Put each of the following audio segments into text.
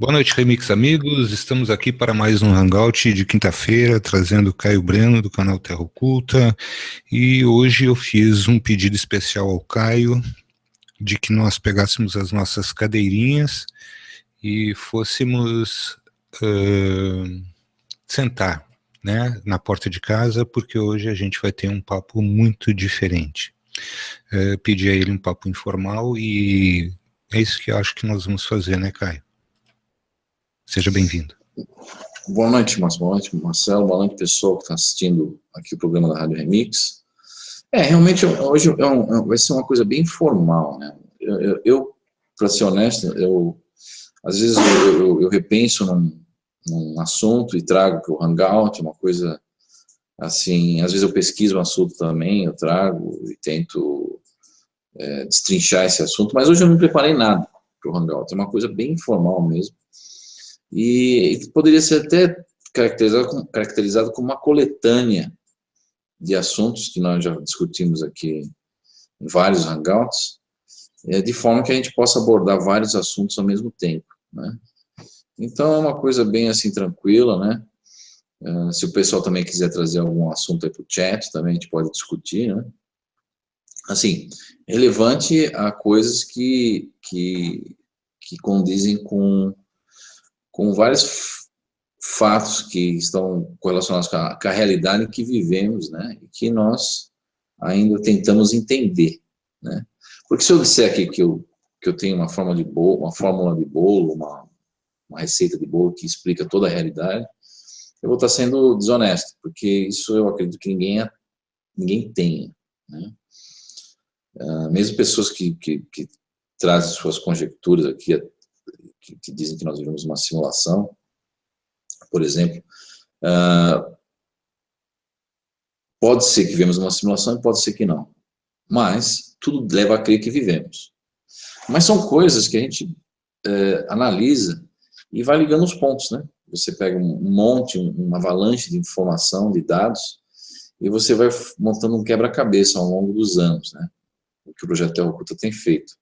Boa noite, Remix amigos. Estamos aqui para mais um Hangout de quinta-feira, trazendo o Caio Breno do canal Terra Oculta. E hoje eu fiz um pedido especial ao Caio de que nós pegássemos as nossas cadeirinhas e fôssemos sentar, né, na porta de casa, porque hoje a gente vai ter um papo muito diferente. Pedi a ele um papo informal e é isso que eu acho que nós vamos fazer, né, Caio? Seja bem-vindo. Boa noite, Márcio. Boa noite, Marcelo. Boa noite, pessoal que está assistindo aqui o programa da Rádio Remix. Realmente, hoje vai ser uma coisa bem formal, né? Eu para ser honesto, às vezes eu repenso num assunto e trago para o Hangout, uma coisa assim, às vezes eu pesquiso um assunto também, eu trago e tento destrinchar esse assunto, mas hoje eu não preparei nada para o Hangout, é uma coisa bem informal mesmo. E poderia ser até caracterizado como uma coletânea de assuntos que nós já discutimos aqui em vários hangouts, de forma que a gente possa abordar vários assuntos ao mesmo tempo, né? Então é uma coisa bem assim tranquila, né? Se o pessoal também quiser trazer algum assunto aí para o chat, também a gente pode discutir, né? Assim, relevante a coisas que condizem com vários fatos que estão correlacionados com a realidade em que vivemos, né, e que nós ainda tentamos entender, né? Porque se eu disser aqui que eu tenho uma fórmula de bolo, uma receita de bolo que explica toda a realidade, eu vou estar sendo desonesto, porque isso eu acredito que ninguém tenha, né? Mesmo pessoas que trazem suas conjecturas aqui, que dizem que nós vivemos uma simulação, por exemplo, pode ser que vivemos uma simulação e pode ser que não, mas tudo leva a crer que vivemos. Mas são coisas que a gente analisa e vai ligando os pontos, né? Você pega um monte, uma avalanche de informação, de dados, e você vai montando um quebra-cabeça ao longo dos anos, né? O que o Projeto Terra Oculta tem feito.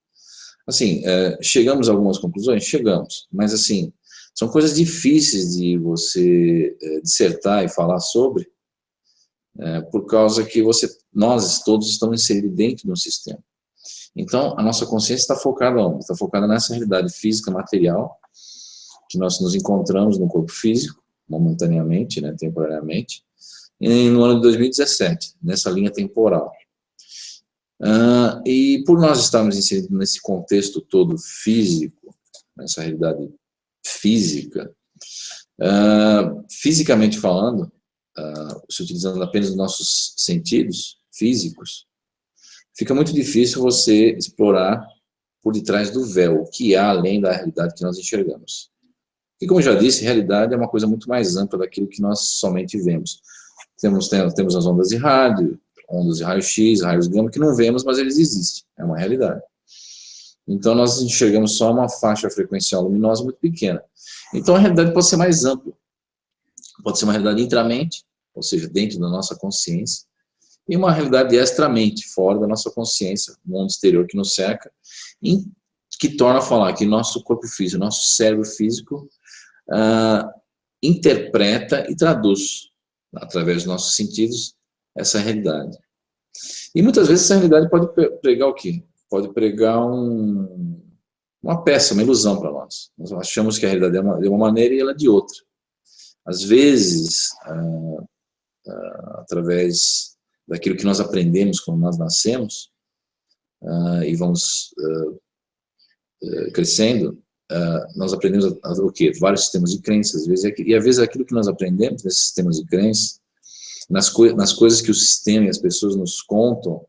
Assim, chegamos a algumas conclusões? Chegamos, mas assim, são coisas difíceis de você dissertar e falar sobre, por causa que nós todos estamos inseridos dentro de um sistema. Então, a nossa consciência está focada onde? Está focada nessa realidade física, material, que nós nos encontramos no corpo físico, momentaneamente, né, temporariamente, e no ano de 2017, nessa linha temporal. E por nós estarmos inseridos nesse contexto todo físico, nessa realidade física, fisicamente falando, se utilizando apenas os nossos sentidos físicos, fica muito difícil você explorar por detrás do véu, o que há além da realidade que nós enxergamos. E como eu já disse, realidade é uma coisa muito mais ampla daquilo que nós somente vemos. Temos as ondas de rádio, ondas de raio-x, raios gama, que não vemos, mas eles existem, é uma realidade. Então nós enxergamos só uma faixa frequencial luminosa muito pequena. Então a realidade pode ser mais ampla, pode ser uma realidade intramente, ou seja, dentro da nossa consciência, e uma realidade extramente, fora da nossa consciência, o mundo exterior que nos cerca, que torna a falar que nosso corpo físico, nosso cérebro físico, interpreta e traduz, através dos nossos sentidos, essa realidade. E muitas vezes essa realidade pode pregar o quê? Pode pregar uma peça, uma ilusão para nós. Nós achamos que a realidade é de uma maneira e ela é de outra. Às vezes, através daquilo que nós aprendemos quando nós nascemos, e vamos crescendo, nós aprendemos o quê? Vários sistemas de crenças, e às vezes aquilo que nós aprendemos nesses sistemas de crenças, nas coisas que o sistema e as pessoas nos contam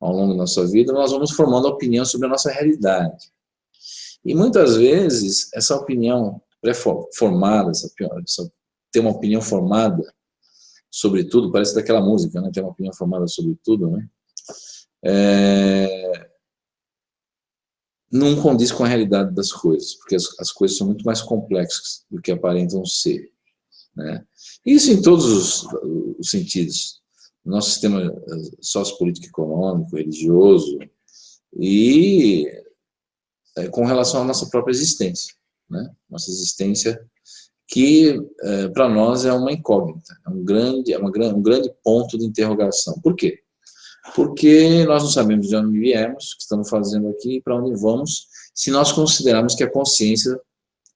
ao longo da nossa vida, nós vamos formando opinião sobre a nossa realidade. E muitas vezes, essa opinião pré-formada, ter uma opinião formada sobre tudo, parece daquela música, né? Ter uma opinião formada sobre tudo, né? Não condiz com a realidade das coisas, porque as coisas são muito mais complexas do que aparentam ser, né? Isso em todos os sentidos. Nosso sistema sociopolítico, econômico, religioso, e com relação à nossa própria existência, né? Nossa existência que para nós é uma incógnita, é um grande ponto de interrogação. Por quê? Porque nós não sabemos de onde viemos, o que estamos fazendo aqui e para onde vamos, se nós considerarmos que a consciência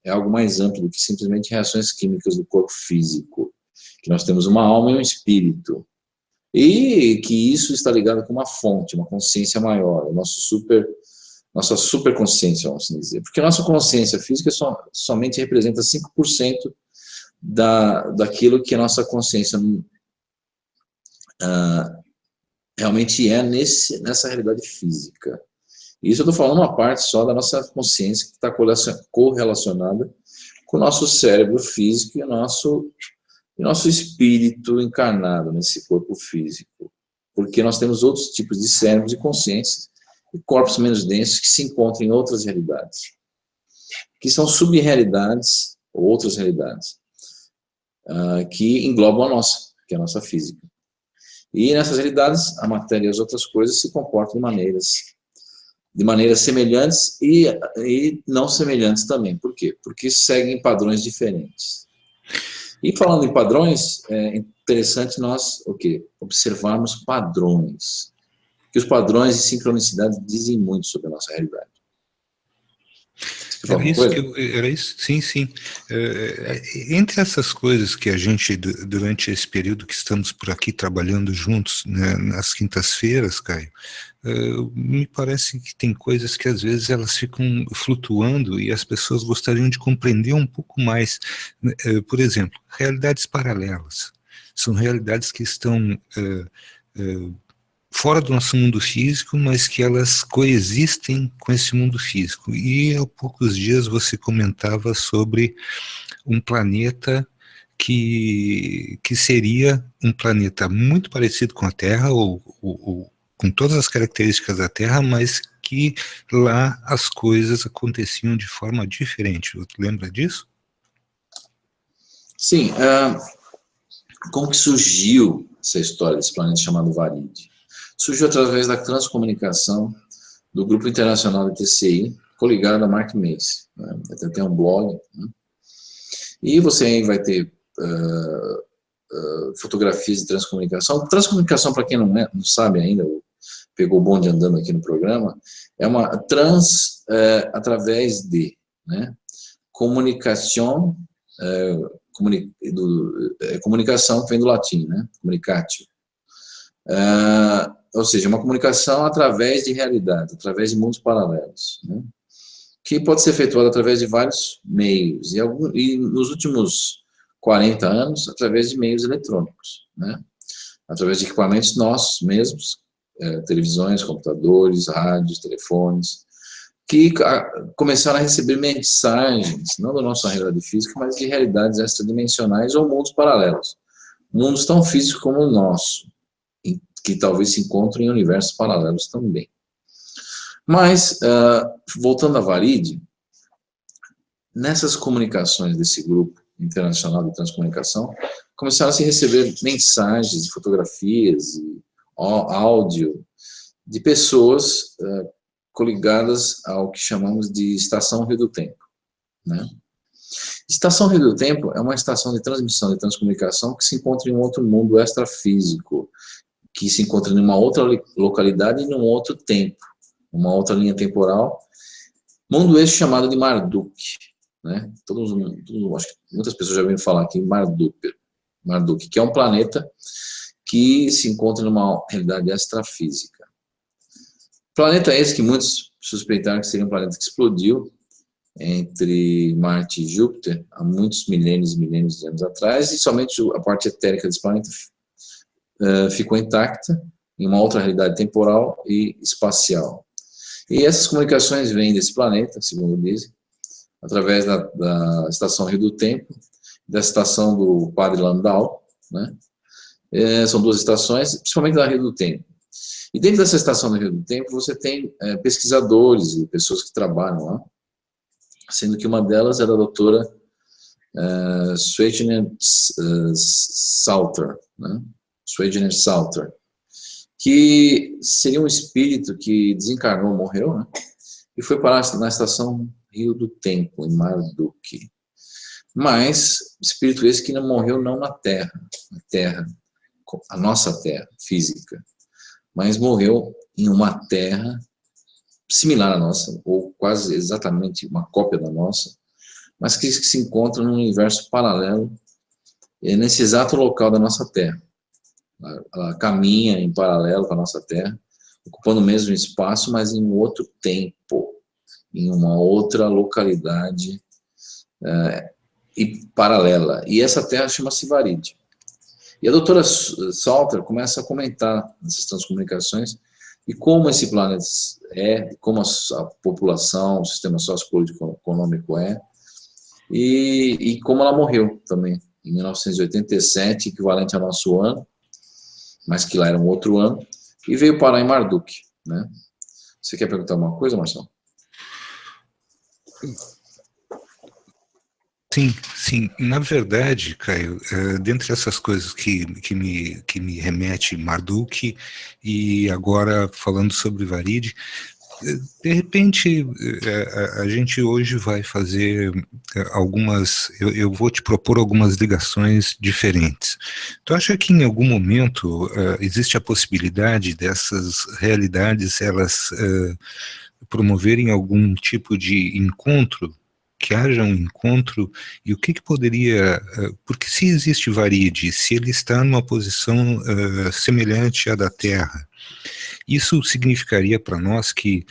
é algo mais amplo do que simplesmente reações químicas do corpo físico, que nós temos uma alma e um espírito, e que isso está ligado com uma fonte, uma consciência maior, nossa superconsciência, vamos assim dizer. Porque a nossa consciência física somente representa 5% daquilo que a nossa consciência realmente é nessa realidade física. Isso eu estou falando uma parte só da nossa consciência que está correlacionada com o nosso cérebro físico e o nosso espírito encarnado nesse corpo físico. Porque nós temos outros tipos de cérebros e consciências e corpos menos densos que se encontram em outras realidades, que são sub-realidades ou outras realidades, que englobam a nossa, que é a nossa física. E nessas realidades, a matéria e as outras coisas se comportam de maneiras semelhantes e não semelhantes também. Por quê? Porque seguem padrões diferentes. E falando em padrões, é interessante nós observarmos padrões. Que os padrões e sincronicidades dizem muito sobre a nossa realidade. Era isso, sim, sim. Entre essas coisas que a gente, durante esse período que estamos por aqui trabalhando juntos, né, nas quintas-feiras, Caio, me parece que tem coisas que às vezes elas ficam flutuando e as pessoas gostariam de compreender um pouco mais. Por exemplo, realidades paralelas. São realidades que estão fora do nosso mundo físico, mas que elas coexistem com esse mundo físico. E há poucos dias você comentava sobre um planeta que seria um planeta muito parecido com a Terra, ou com todas as características da Terra, mas que lá as coisas aconteciam de forma diferente. Você lembra disso? Sim. Como que surgiu essa história desse planeta chamado Varide? Surgiu através da transcomunicação do Grupo Internacional de TCI, coligado a Mark Macy. Né? Tem um blog. Né? E você aí vai ter fotografias de transcomunicação. Transcomunicação, para quem não sabe ainda, pegou o bonde andando aqui no programa, é uma através de, né? Comunicação, comunicação que vem do latim, né? Comunicatio. Ou seja, uma comunicação através de realidade, através de mundos paralelos, né? Que pode ser efetuada através de vários meios, e nos últimos 40 anos, através de meios eletrônicos, né? Através de equipamentos nossos mesmos, televisões, computadores, rádios, telefones, que começaram a receber mensagens, não da nossa realidade física, mas de realidades extradimensionais ou mundos paralelos. Mundos tão físicos como o nosso, que talvez se encontrem em universos paralelos também. Mas, voltando a Varide, nessas comunicações desse grupo internacional de transcomunicação, começaram a se receber mensagens, fotografias, e áudio de pessoas coligadas ao que chamamos de Estação Rio do Tempo, né? Estação Rio do Tempo é uma estação de transmissão de transcomunicação que se encontra em um outro mundo extrafísico, que se encontra em uma outra localidade e num outro tempo, uma outra linha temporal, mundo esse chamado de Marduk, né? Acho que muitas pessoas já ouviram falar aqui em Marduk, que é um planeta que se encontra numa realidade extrafísica. Planeta esse que muitos suspeitaram que seria um planeta que explodiu entre Marte e Júpiter há muitos milênios e milênios de anos atrás, e somente a parte etérica desse planeta ficou intacta em uma outra realidade temporal e espacial. E essas comunicações vêm desse planeta, segundo dizem, através da Estação Rio do Tempo, da estação do Padre Landau, né? São duas estações, principalmente da Rio do Tempo. E dentro dessa estação do Rio do Tempo, você tem pesquisadores e pessoas que trabalham lá, sendo que uma delas é a doutora Swetner Salter, né? Swetner Salter, que seria um espírito que desencarnou, morreu, né? E foi parar na estação Rio do Tempo, em Marduk. Mas, espírito esse que não morreu não na Terra, a nossa Terra física, mas morreu em uma Terra similar à nossa, ou quase exatamente uma cópia da nossa, mas que se encontra num universo paralelo, nesse exato local da nossa Terra. Ela caminha em paralelo com a nossa Terra, ocupando o mesmo espaço, mas em outro tempo, em uma outra localidade e paralela. E essa Terra chama-se Varide. E a doutora Salter começa a comentar nessas transcomunicações e como esse planeta como a população, o sistema sociopolítico econômico e como ela morreu também, em 1987, equivalente ao nosso ano, mas que lá era um outro ano, e veio parar em Marduk, né? Você quer perguntar alguma coisa, Marcelo? Sim, sim. Na verdade, Caio, dentre essas coisas que me remete Marduk e agora falando sobre Varide, de repente a gente hoje vai fazer algumas, eu vou te propor algumas ligações diferentes. Tu acha que em algum momento existe a possibilidade dessas realidades elas promoverem algum tipo de encontro, que haja um encontro, e o que poderia, porque se existe Varide, se ele está numa posição semelhante à da Terra, isso significaria para nós que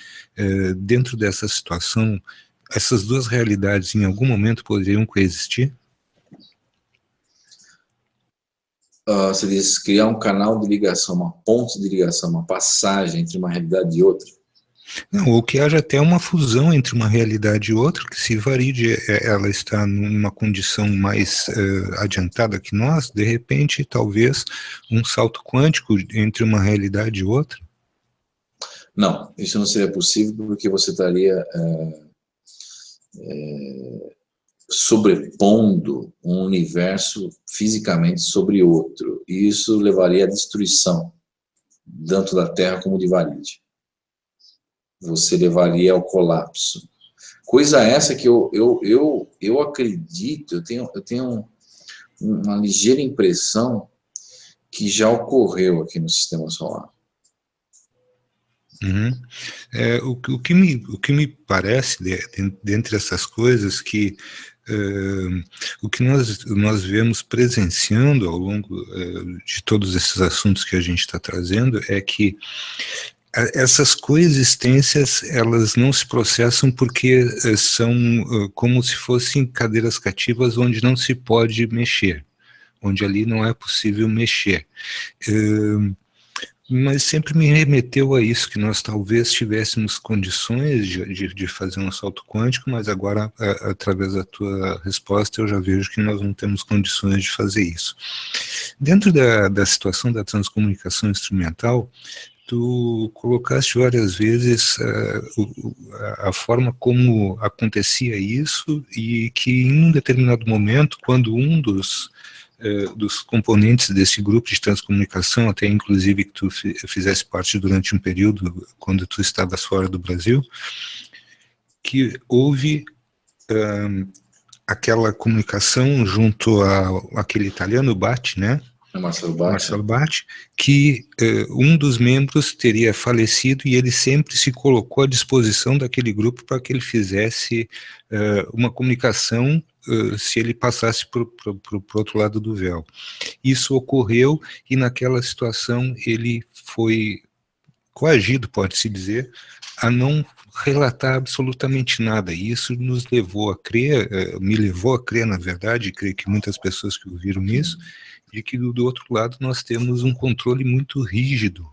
dentro dessa situação, essas duas realidades em algum momento poderiam coexistir? Você diz criar um canal de ligação, uma ponte de ligação, uma passagem entre uma realidade e outra? Não, ou que haja até uma fusão entre uma realidade e outra, que se Varide ela está numa condição mais adiantada que nós, de repente, talvez um salto quântico entre uma realidade e outra? Não, isso não seria possível porque você estaria sobrepondo um universo fisicamente sobre outro, e isso levaria à destruição, tanto da Terra como de Varide. Você levaria ao colapso. Coisa essa que eu acredito, eu tenho uma ligeira impressão que já ocorreu aqui no Sistema Solar. Uhum. O que me parece, dentre essas coisas, que o que nós vemos presenciando ao longo de todos esses assuntos que a gente está trazendo é que essas coexistências, elas não se processam porque são como se fossem cadeiras cativas onde não se pode mexer, onde ali não é possível mexer. Mas sempre me remeteu a isso, que nós talvez tivéssemos condições de fazer um salto quântico, mas agora, através da tua resposta, eu já vejo que nós não temos condições de fazer isso. Dentro da situação da transcomunicação instrumental, tu colocaste várias vezes a forma como acontecia isso e que em um determinado momento, quando um dos componentes desse grupo de transcomunicação, até inclusive que tu fizesse parte durante um período, quando tu estavas fora do Brasil, que houve aquela comunicação junto àquele italiano, Batti, né? Marcelo Batti, que um dos membros teria falecido e ele sempre se colocou à disposição daquele grupo para que ele fizesse uma comunicação se ele passasse para o outro lado do véu. Isso ocorreu e naquela situação ele foi coagido, pode-se dizer, a não relatar absolutamente nada. E isso nos levou a crer, me levou a crer, na verdade, e creio que muitas pessoas que ouviram isso, de que do outro lado nós temos um controle muito rígido.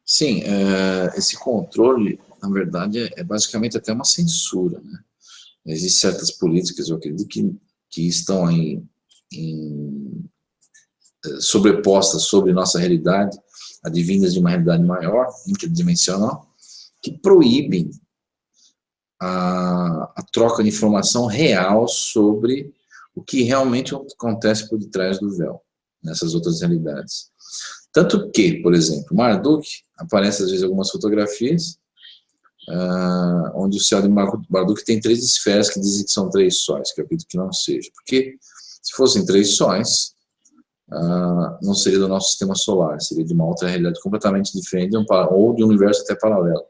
Sim, esse controle, na verdade, é basicamente até uma censura, né? Existem certas políticas, eu acredito, que estão sobrepostas sobre nossa realidade, advindas de uma realidade maior, interdimensional, que proíbem a troca de informação real sobre o que realmente acontece por detrás do véu, nessas outras realidades. Tanto que, por exemplo, Marduk, aparece às vezes algumas fotografias onde o céu de Marduk tem 3 esferas que dizem que são 3 sóis, que eu acredito que não seja. Porque se fossem 3 sóis, não seria do nosso sistema solar, seria de uma outra realidade completamente diferente, ou de um universo até paralelo.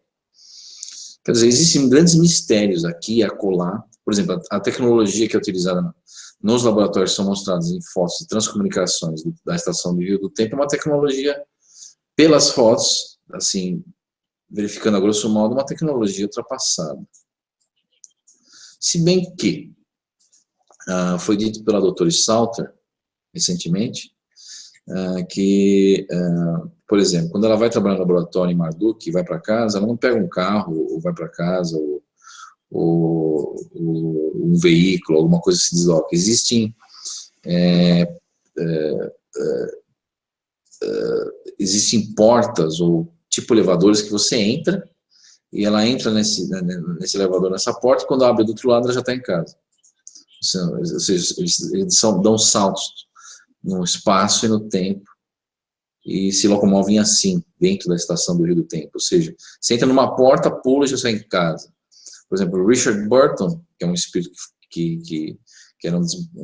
Quer dizer, existem grandes mistérios aqui e acolá. Por exemplo, a tecnologia que é utilizada nos laboratórios que são mostrados em fotos de transcomunicações da estação de Rio do Tempo é uma tecnologia, pelas fotos, assim, verificando a grosso modo, uma tecnologia ultrapassada. Se bem que foi dito pela doutora Salter, recentemente, que, por exemplo, quando ela vai trabalhar no laboratório em Marduk e vai para casa, ela não pega um carro, ou vai para casa, ou um veículo, alguma coisa que se desloca. Existem portas ou tipo elevadores que você entra, e ela entra nesse elevador, nessa porta, e quando abre do outro lado ela já está em casa. Ou seja, eles dão saltos no espaço e no tempo, e se locomovem assim, dentro da estação do Rio do Tempo. Ou seja, você entra numa porta, pula e já sai em casa. Por exemplo, o Richard Burton, que é um espírito que era um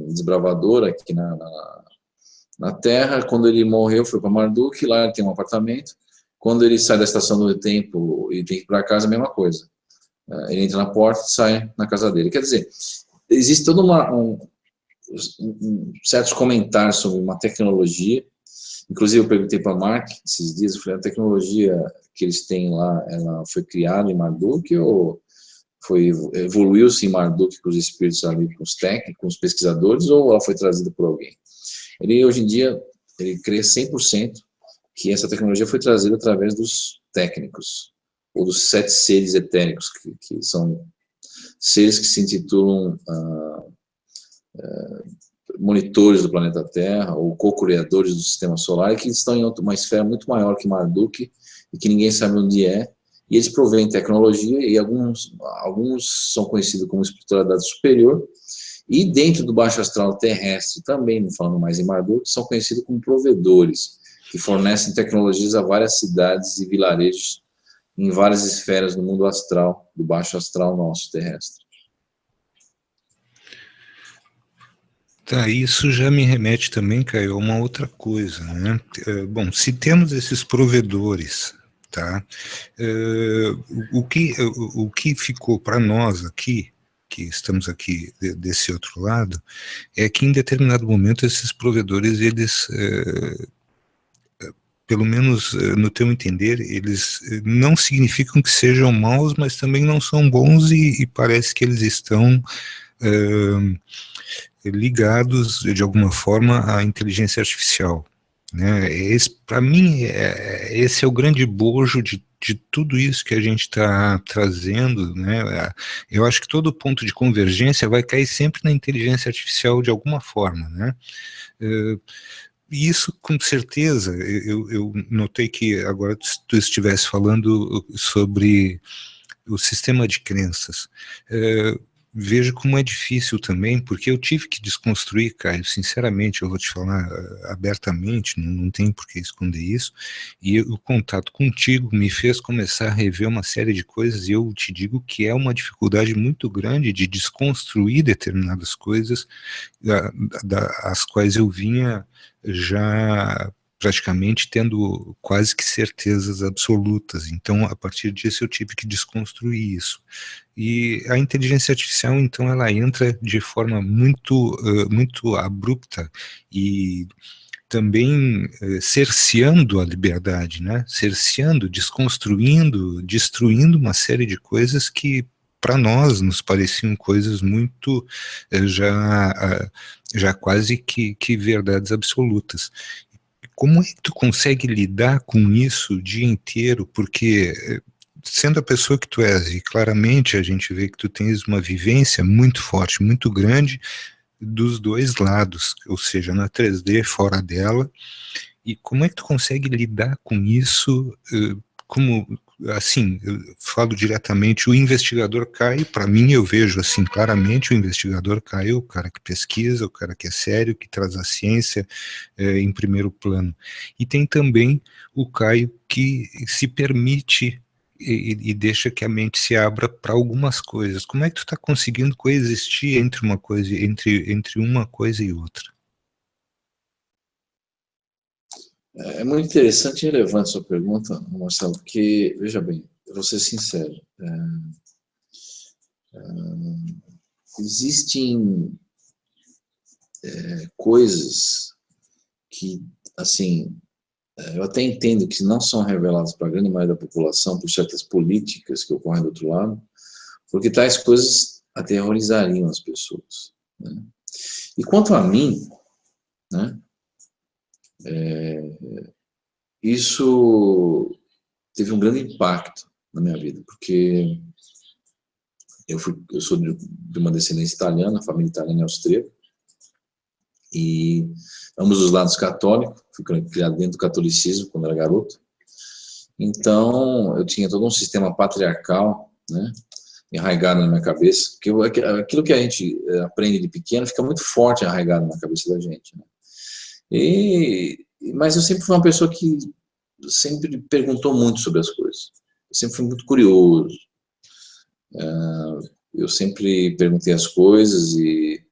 desbravador aqui na Terra, quando ele morreu, foi para Marduk, lá ele tem um apartamento. Quando ele sai da estação do tempo e tem que ir para casa, a mesma coisa. Ele entra na porta e sai na casa dele. Quer dizer, existe todo certos comentários sobre uma tecnologia. Inclusive, eu perguntei para a Mark esses dias, eu falei, a tecnologia que eles têm lá, ela foi criada em Marduk ou evoluiu-se em Marduk com os espíritos ali, com os técnicos, com os pesquisadores, ou ela foi trazida por alguém? Ele, hoje em dia, ele crê 100% que essa tecnologia foi trazida através dos técnicos, ou dos 7 seres etéricos, que são seres que se intitulam monitores do planeta Terra, ou co-criadores do sistema solar, e que estão em uma esfera muito maior que Marduk, e que ninguém sabe onde é, e eles provêm tecnologia, e alguns são conhecidos como espiritualidade superior, e dentro do baixo astral terrestre, também, não falando mais em Marduk, são conhecidos como provedores, que fornecem tecnologias a várias cidades e vilarejos em várias esferas do mundo astral, do baixo astral nosso terrestre. Tá, isso já me remete também, Caio, a uma outra coisa, né? Bom, se temos esses provedores, tá? O que ficou para nós aqui, que estamos aqui desse outro lado, é que em determinado momento esses provedores, eles, pelo menos no teu entender, eles não significam que sejam maus, mas também não são bons e parece que eles estão ligados de alguma forma à inteligência artificial, né? Para mim, esse é o grande bojo de tudo isso que a gente está trazendo, né? Eu acho que todo ponto de convergência vai cair sempre na inteligência artificial de alguma forma, né? Isso, com certeza, eu notei que agora tu estivesse falando sobre o sistema de crenças. Vejo como é difícil também, porque eu tive que desconstruir, Caio, sinceramente, eu vou te falar abertamente, não tem por que esconder isso, e o contato contigo me fez começar a rever uma série de coisas, e eu te digo que é uma dificuldade muito grande de desconstruir determinadas coisas, as quais eu vinha já praticamente tendo quase que certezas absolutas. Então, a partir disso, eu tive que desconstruir isso. E a inteligência artificial, então, ela entra de forma muito abrupta e também cerceando a liberdade, né? Cerceando, desconstruindo, destruindo uma série de coisas que para nós nos pareciam coisas muito já quase que verdades absolutas. Como é que tu consegue lidar com isso o dia inteiro? Porque sendo a pessoa que tu és, e claramente a gente vê que tu tens uma vivência muito forte, muito grande dos dois lados, ou seja, na 3D, fora dela, e como é que tu consegue lidar com isso, como, assim, eu falo diretamente, o investigador Caio, para mim eu vejo assim claramente o investigador Caio, o cara que pesquisa, o cara que é sério, que traz a ciência em primeiro plano, e tem também o Caio que se permite e deixa que a mente se abra para algumas coisas. Como é que tu está conseguindo coexistir entre uma coisa, entre uma coisa e outra? É muito interessante e relevante sua pergunta, Marcelo, porque, veja bem, eu vou ser sincero, existem coisas que, assim, eu até entendo que não são reveladas para a grande maioria da população por certas políticas que ocorrem do outro lado, porque tais coisas aterrorizariam as pessoas, né? E quanto a mim, né, isso teve um grande impacto na minha vida, porque eu sou de uma descendência italiana, família italiana e austríaca, e ambos os lados católicos, fui criado dentro do catolicismo quando era garoto. Então, eu tinha todo um sistema patriarcal, né, enraizado na minha cabeça, porque aquilo que a gente aprende de pequeno fica muito forte arraigado na cabeça da gente, né? Mas eu sempre fui uma pessoa que sempre perguntou muito sobre as coisas. Eu sempre fui muito curioso. Eu sempre perguntei as coisas e,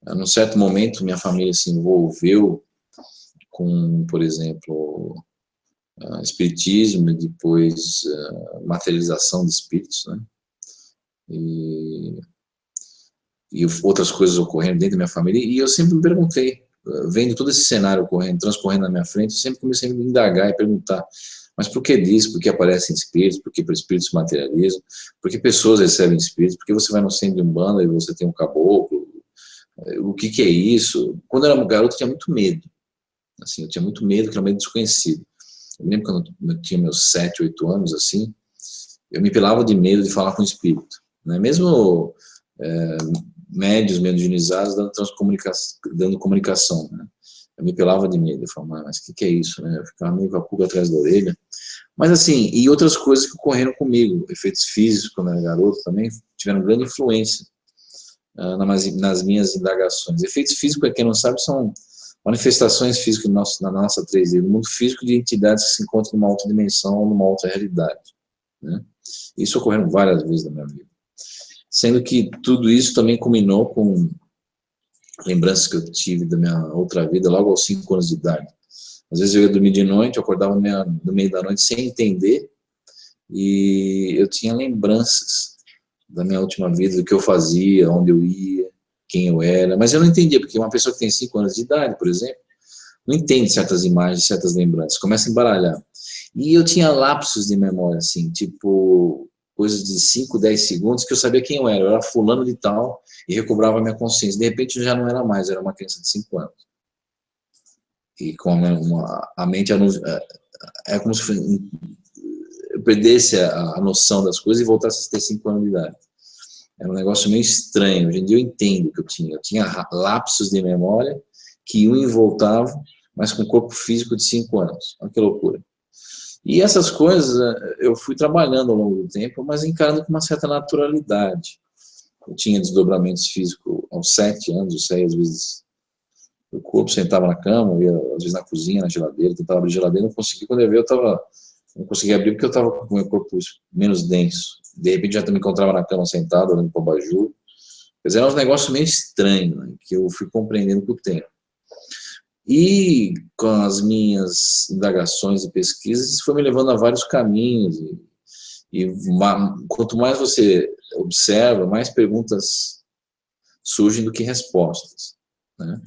num certo momento, minha família se envolveu com, por exemplo, espiritismo e depois materialização de espíritos, né? E outras coisas ocorrendo dentro da minha família, e eu sempre me perguntei, vendo todo esse cenário ocorrendo, transcorrendo na minha frente, eu sempre comecei a me indagar e perguntar, mas por que disso? Por que aparecem espíritos? Por que espíritos se materializam? Por que pessoas recebem espíritos? Por que você vai no centro de Umbanda e você tem um caboclo? O que é isso? Quando eu era garoto, eu tinha muito medo. Assim, eu tinha muito medo, que era um medo desconhecido. Eu me lembro quando eu tinha meus 7, 8 anos, assim, eu me pelava de medo de falar com o espírito, né? Mesmo médios mediunizados dando comunicação, né? Eu me pelava de medo, eu falava, mas o que é isso, né? Eu ficava meio com a pulga atrás da orelha. Mas assim, e outras coisas que ocorreram comigo, efeitos físicos quando eu era garoto também tiveram grande influência nas minhas indagações. Efeitos físicos, para quem não sabe, são manifestações físicas na nossa 3D, no mundo físico, de entidades que se encontram numa outra dimensão ou numa outra realidade, né? Isso ocorreu várias vezes na minha vida. Sendo que tudo isso também culminou com lembranças que eu tive da minha outra vida logo aos 5 anos de idade. Às vezes eu ia dormir de noite, eu acordava no meio da noite sem entender, e eu tinha lembranças da minha última vida, do que eu fazia, onde eu ia, quem eu era, mas eu não entendia, porque uma pessoa que tem 5 anos de idade, por exemplo, não entende certas imagens, certas lembranças, começa a embaralhar. E eu tinha lapsos de memória, assim, tipo, coisas de 5, 10 segundos, que eu sabia quem eu era fulano de tal, e recobrava a minha consciência. De repente eu já não era mais, eu era uma criança de 5 anos. E com a mente, é como se eu perdesse a noção das coisas e voltasse a ter 5 anos de idade. Era um negócio meio estranho. Hoje em dia eu entendo que eu tinha lapsos de memória que iam e voltavam, mas com corpo físico de 5 anos. Olha que loucura. E essas coisas eu fui trabalhando ao longo do tempo, mas encarando com uma certa naturalidade. Eu tinha desdobramentos físicos aos 7 anos, eu saía às vezes do corpo, sentava na cama, eu ia às vezes na cozinha, na geladeira, tentava abrir a geladeira, não conseguia. Quando eu vi, não conseguia abrir porque eu estava com o meu corpo menos denso. De repente já me encontrava na cama sentado, olhando para o abajur. Quer dizer, era um negócio meio estranho, né, que eu fui compreendendo com o tempo. E com as minhas indagações e pesquisas, isso foi me levando a vários caminhos. Quanto mais você observa, mais perguntas surgem do que respostas, né?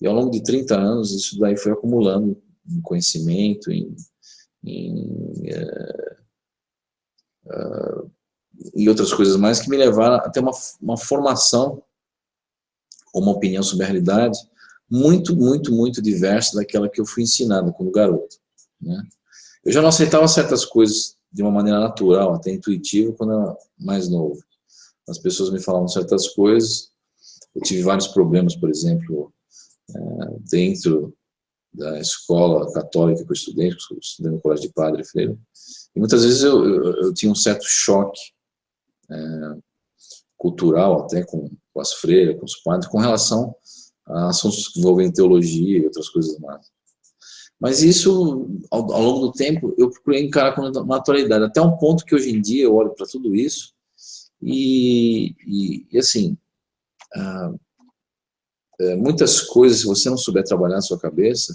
E ao longo de 30 anos, isso daí foi acumulando em conhecimento, e outras coisas mais, que me levaram a ter uma formação, uma opinião sobre a realidade muito, muito, muito diversa daquela que eu fui ensinado quando garoto, né? Eu já não aceitava certas coisas de uma maneira natural, até intuitiva, quando eu era mais novo. As pessoas me falavam certas coisas, eu tive vários problemas, por exemplo, dentro da escola católica que eu estudei no colégio de padre e freira, e muitas vezes eu tinha um certo choque cultural, até com as freiras, com os padres, com relação a assuntos que envolvem teologia e outras coisas mais. Mas isso, ao longo do tempo, eu procurei encarar com naturalidade, até um ponto que hoje em dia eu olho para tudo isso e assim, muitas coisas, se você não souber trabalhar na sua cabeça,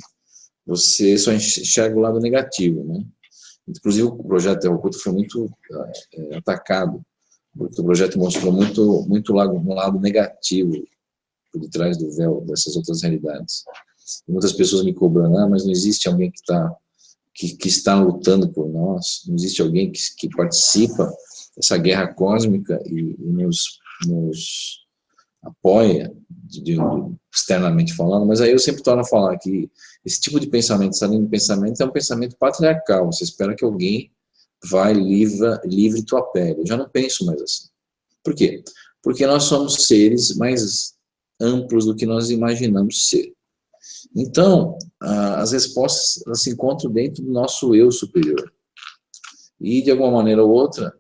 você só enxerga o lado negativo, né? Inclusive, o projeto Terra Oculta foi muito atacado, porque o projeto mostrou muito um lado negativo por detrás do véu dessas outras realidades. E muitas pessoas me cobram, mas não existe alguém que está lutando por nós, não existe alguém que participa dessa guerra cósmica e nos apoia, externamente falando, mas aí eu sempre torno a falar que esse tipo de pensamento, essa linha de pensamento é um pensamento patriarcal, você espera que alguém vai livre tua pele. Eu já não penso mais assim. Por quê? Porque nós somos seres mais amplos do que nós imaginamos ser. Então, as respostas elas se encontram dentro do nosso eu superior. E, de alguma maneira ou outra,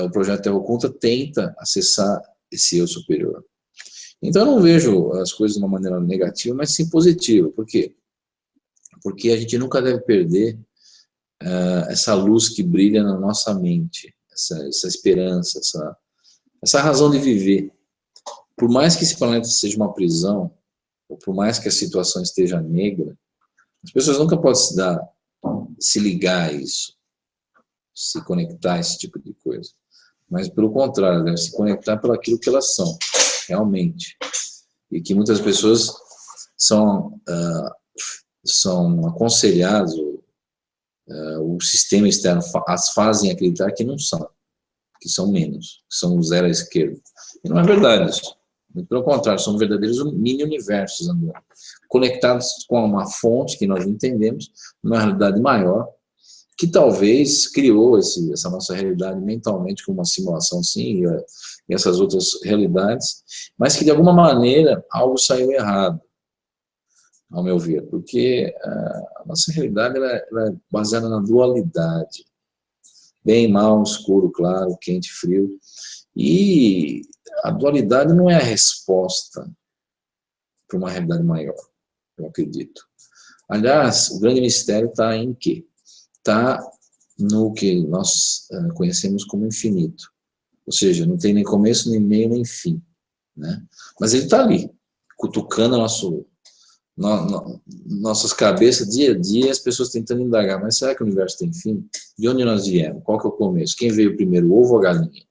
o projeto Terra Oculta tenta acessar esse eu superior. Então, eu não vejo as coisas de uma maneira negativa, mas sim positiva. Por quê? Porque a gente nunca deve perder essa luz que brilha na nossa mente, essa esperança, essa razão de viver. Por mais que esse planeta seja uma prisão, ou por mais que a situação esteja negra, as pessoas nunca podem se ligar a isso, se conectar a esse tipo de coisa. Mas, pelo contrário, devem se conectar pelo aquilo que elas são, realmente. E que muitas pessoas são aconselhadas, o sistema externo as fazem acreditar que não são, que são menos, que são zero à esquerda. E não é verdade isso. Muito pelo contrário, são verdadeiros mini-universos andando, conectados com uma fonte que nós entendemos, uma realidade maior, que talvez criou essa nossa realidade mentalmente como uma simulação, sim, e essas outras realidades, mas que de alguma maneira algo saiu errado, ao meu ver, porque a nossa realidade ela é baseada na dualidade, bem, mal, escuro, claro, quente, frio, e a dualidade não é a resposta para uma realidade maior, eu acredito. Aliás, o grande mistério está em quê? Está no que nós conhecemos como infinito, ou seja, não tem nem começo, nem meio, nem fim, né? Mas ele está ali, cutucando nossas cabeças dia a dia, as pessoas tentando indagar, mas será que o universo tem fim? De onde nós viemos? Qual que é o começo? Quem veio primeiro, o ovo ou a galinha?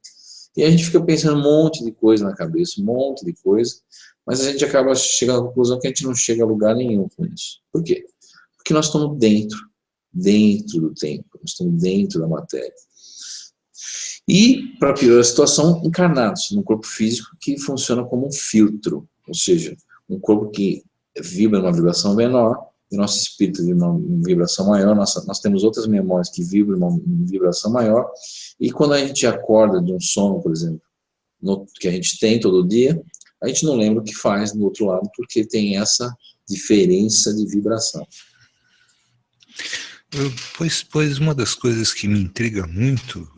E a gente fica pensando um monte de coisa na cabeça, um monte de coisa, mas a gente acaba chegando à conclusão que a gente não chega a lugar nenhum com isso. Por quê? Porque nós estamos dentro do tempo, nós estamos dentro da matéria. E, para piorar a situação, encarnados num corpo físico que funciona como um filtro, ou seja, um corpo que vibra numa vibração menor, e nosso espírito vibra numa vibração maior, nós temos outras memórias que vibram numa vibração maior, e quando a gente acorda de um sono, por exemplo, que a gente tem todo dia, a gente não lembra o que faz do outro lado, porque tem essa diferença de vibração. Pois uma das coisas que me intriga muito,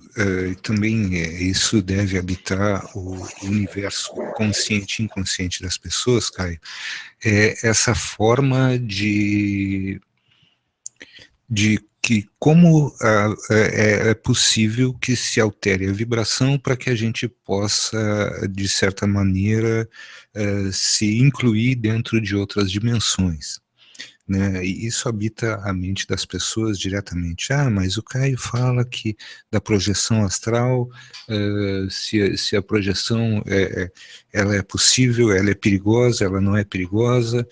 também isso deve habitar o universo consciente e inconsciente das pessoas, Caio, é essa forma de que como é possível que se altere a vibração para que a gente possa, de certa maneira, se incluir dentro de outras dimensões. Né? E isso habita a mente das pessoas diretamente. Mas o Caio fala que da projeção astral, se a projeção ela é possível, ela é perigosa, ela não é perigosa.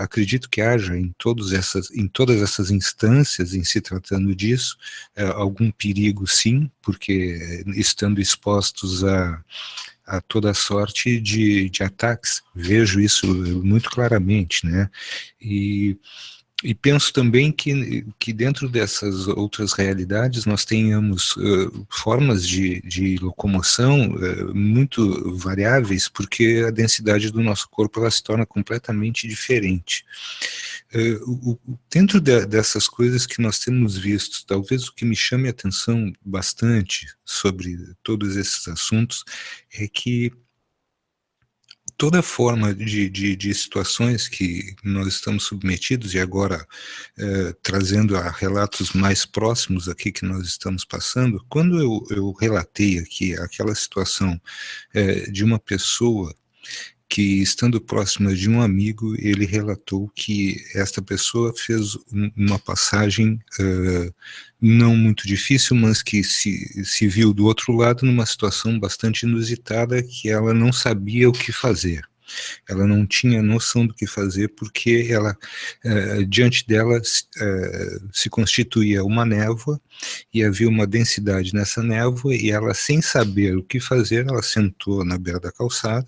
Acredito que haja em todas essas instâncias, em se tratando disso, algum perigo sim, porque estando expostos a toda sorte de ataques, vejo isso muito claramente, né? E penso também que dentro dessas outras realidades nós tenhamos formas de locomoção muito variáveis, porque a densidade do nosso corpo ela se torna completamente diferente. Dentro dessas coisas que nós temos visto, talvez o que me chame a atenção bastante sobre todos esses assuntos é que toda forma de situações que nós estamos submetidos, e agora trazendo a relatos mais próximos aqui que nós estamos passando, quando eu relatei aqui aquela situação de uma pessoa que, estando próxima de um amigo, ele relatou que esta pessoa fez uma passagem não muito difícil, mas que se viu do outro lado numa situação bastante inusitada, que ela não sabia o que fazer. Ela não tinha noção do que fazer, porque ela, diante dela se constituía uma névoa, e havia uma densidade nessa névoa, e ela, sem saber o que fazer, ela sentou na beira da calçada,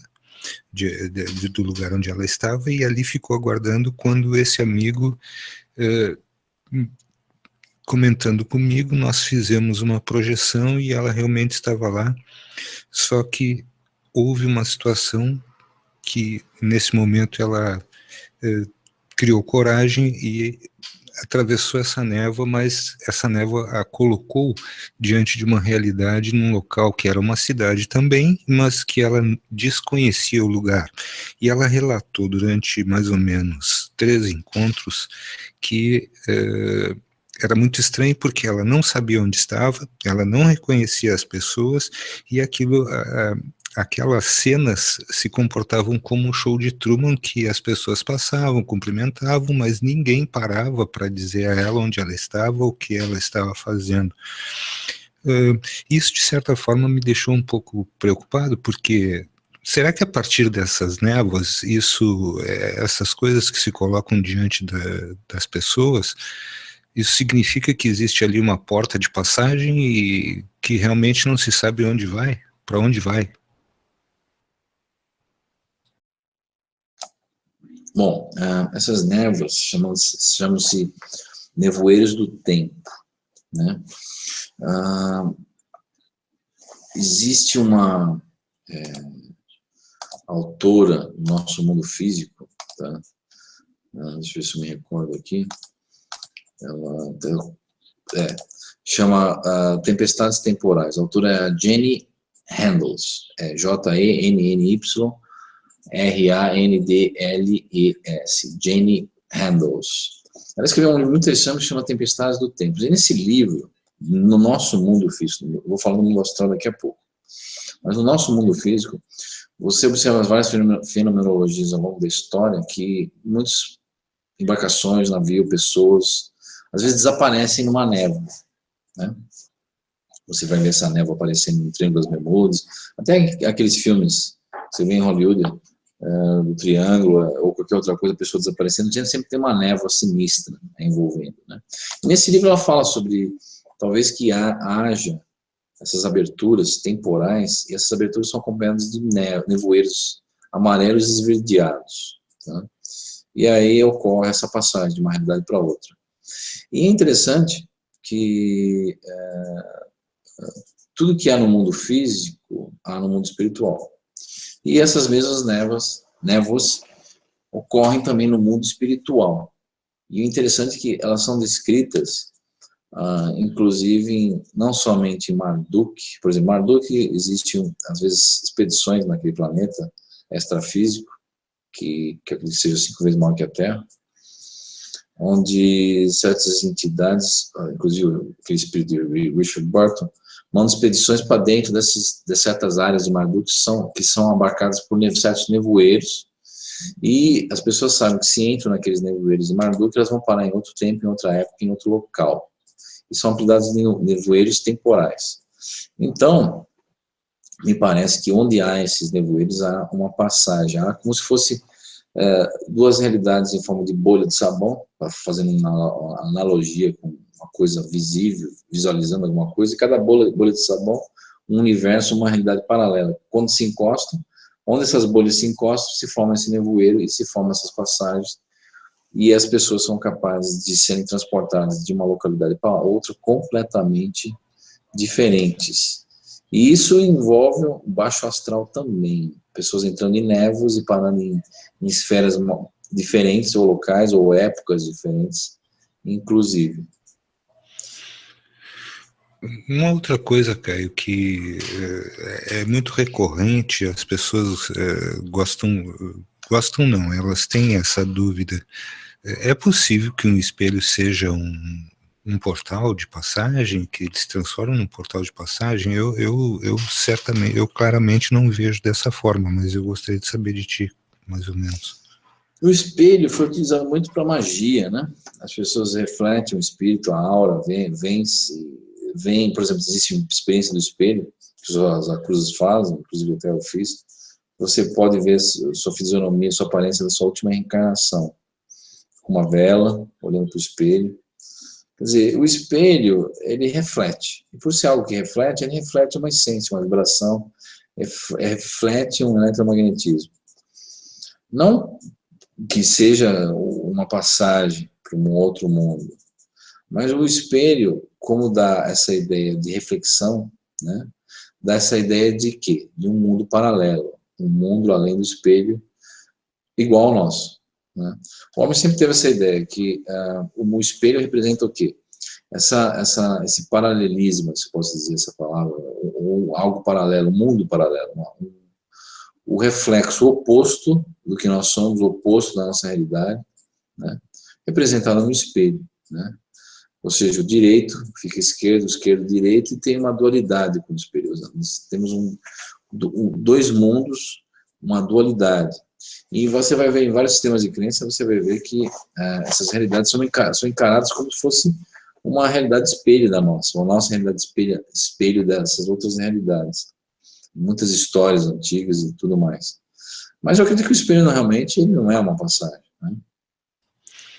do lugar onde ela estava, e ali ficou aguardando quando esse amigo, comentando comigo, nós fizemos uma projeção e ela realmente estava lá, só que houve uma situação que, nesse momento, ela criou coragem e atravessou essa névoa, mas essa névoa a colocou diante de uma realidade num local que era uma cidade também, mas que ela desconhecia o lugar. E ela relatou durante mais ou menos 3 encontros que era muito estranho, porque ela não sabia onde estava, ela não reconhecia as pessoas, e aquelas cenas se comportavam como um show de Truman, que as pessoas passavam, cumprimentavam, mas ninguém parava para dizer a ela onde ela estava, ou o que ela estava fazendo. Isso, de certa forma, me deixou um pouco preocupado, porque será que a partir dessas névoas, essas coisas que se colocam diante das pessoas, isso significa que existe ali uma porta de passagem e que realmente não se sabe onde vai, para onde vai? Bom, essas névoas chamam-se nevoeiros do tempo, né? Existe uma autora do nosso mundo físico, tá? Deixa eu ver se eu me recordo aqui. Ela chama Tempestades Temporais. A autora é a Jenny Handles, Jennydles, Jenny Handles. Ela escreveu um livro muito interessante que chama Tempestades do Tempo. E nesse livro, no nosso mundo físico, eu vou falar do mundo astral daqui a pouco, mas no nosso mundo físico, você observa as várias fenomenologias ao longo da história, que muitas embarcações, navios, pessoas, às vezes desaparecem numa névoa, né? Você vai ver essa névoa aparecendo no Triângulo das Bermudas, até aqueles filmes que você vê em Hollywood, do Triângulo, ou qualquer outra coisa, a pessoa desaparecendo, sempre tem uma névoa sinistra envolvendo, né? Nesse livro ela fala sobre, talvez que haja essas aberturas temporais, e essas aberturas são acompanhadas de nevoeiros amarelos e esverdeados, tá? E aí ocorre essa passagem de uma realidade para outra. E é interessante que tudo que há no mundo físico, há no mundo espiritual. E essas mesmas névoas ocorrem também no mundo espiritual. E o interessante é que elas são descritas, inclusive, não somente em Marduk. Por exemplo, Marduk, existem, às vezes, expedições naquele planeta extrafísico, que seja 5 vezes maior que a Terra, onde certas entidades, inclusive aquele espírito de Richard Burton, mandam expedições para dentro de certas áreas de Marduk que são abarcadas por certos nevoeiros, e as pessoas sabem que se entram naqueles nevoeiros de Marduk, elas vão parar em outro tempo, em outra época, em outro local. E são apelidados de nevoeiros temporais. Então, me parece que onde há esses nevoeiros, há uma passagem, há como se fosse duas realidades em forma de bolha de sabão, fazendo uma analogia com uma coisa visível, visualizando alguma coisa, e cada bolha de sabão, um universo, uma realidade paralela. Quando se encostam, onde essas bolhas se encostam, se forma esse nevoeiro e se formam essas passagens, e as pessoas são capazes de serem transportadas de uma localidade para outra completamente diferentes. E isso envolve o baixo astral também, pessoas entrando em névoas e parando em esferas diferentes, ou locais, ou épocas diferentes, inclusive. Uma outra coisa, Caio, que é muito recorrente, as pessoas gostam não, elas têm essa dúvida. É possível que um espelho seja um portal de passagem, que ele se transforma num portal de passagem? Eu claramente não vejo dessa forma, mas eu gostaria de saber de ti, mais ou menos. O espelho foi utilizado muito para magia, né? As pessoas refletem o espírito, a aura, vem, por exemplo, existe uma experiência do espelho, que os acusas fazem, inclusive até eu fiz, você pode ver sua fisionomia, sua aparência da sua última reencarnação, com uma vela, olhando para o espelho. Quer dizer, o espelho, ele reflete, e por ser algo que reflete, ele reflete uma essência, uma vibração, reflete um eletromagnetismo. Não que seja uma passagem para um outro mundo, mas o espelho, como dá essa ideia de reflexão, né, dá essa ideia de quê? De um mundo paralelo, um mundo além do espelho, igual ao nosso. Né? O homem sempre teve essa ideia que o espelho representa o quê? Esse paralelismo, se posso dizer essa palavra, ou algo paralelo, um mundo paralelo, o reflexo oposto do que nós somos, o oposto da nossa realidade, né? Representado no espelho, né? Ou seja, o direito fica esquerdo, esquerdo, direito, e tem uma dualidade com o espelho. Nós temos dois mundos, uma dualidade. E você vai ver em vários sistemas de crença, você vai ver que essas realidades são encaradas como se fosse uma realidade espelho da nossa, a nossa realidade espelho dessas outras realidades. Muitas histórias antigas e tudo mais. Mas eu acredito que o espelho realmente ele não é uma passagem. Né?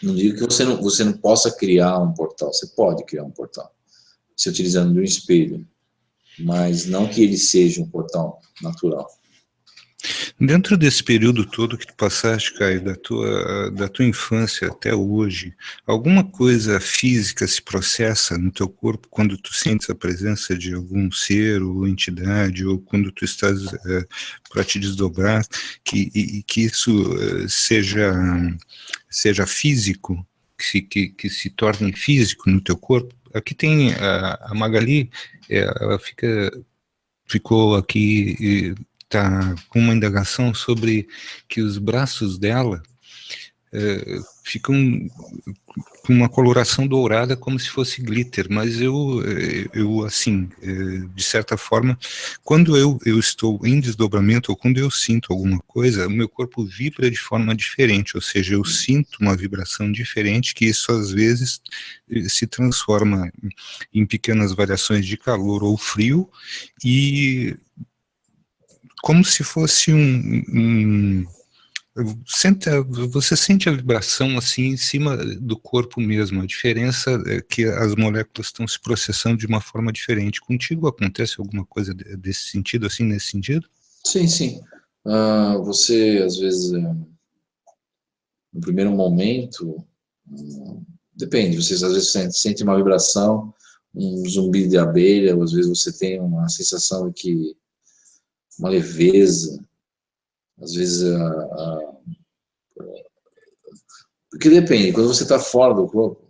Não digo que você não possa criar um portal, você pode criar um portal, se utilizando de um espelho, mas não que ele seja um portal natural. Dentro desse período todo que tu passaste, Caio, da tua infância até hoje, alguma coisa física se processa no teu corpo quando tu sentes a presença de algum ser ou entidade, ou quando tu estás para te desdobrar, que isso seja físico, que se torne físico no teu corpo? Aqui tem a Magali, ela ficou aqui... está com uma indagação sobre que os braços dela ficam com uma coloração dourada como se fosse glitter, mas eu assim, de certa forma, quando eu estou em desdobramento ou quando eu sinto alguma coisa, o meu corpo vibra de forma diferente, ou seja, eu sinto uma vibração diferente, que isso às vezes se transforma em pequenas variações de calor ou frio, e como se fosse você sente a vibração assim em cima do corpo mesmo. A diferença é que as moléculas estão se processando de uma forma diferente. Contigo acontece alguma coisa desse sentido, assim, nesse sentido? Sim, sim. Você, às vezes, no primeiro momento, depende, você às vezes sente uma vibração, um zumbido de abelha, ou às vezes você tem uma sensação de que uma leveza, às vezes porque depende, quando você está fora do corpo,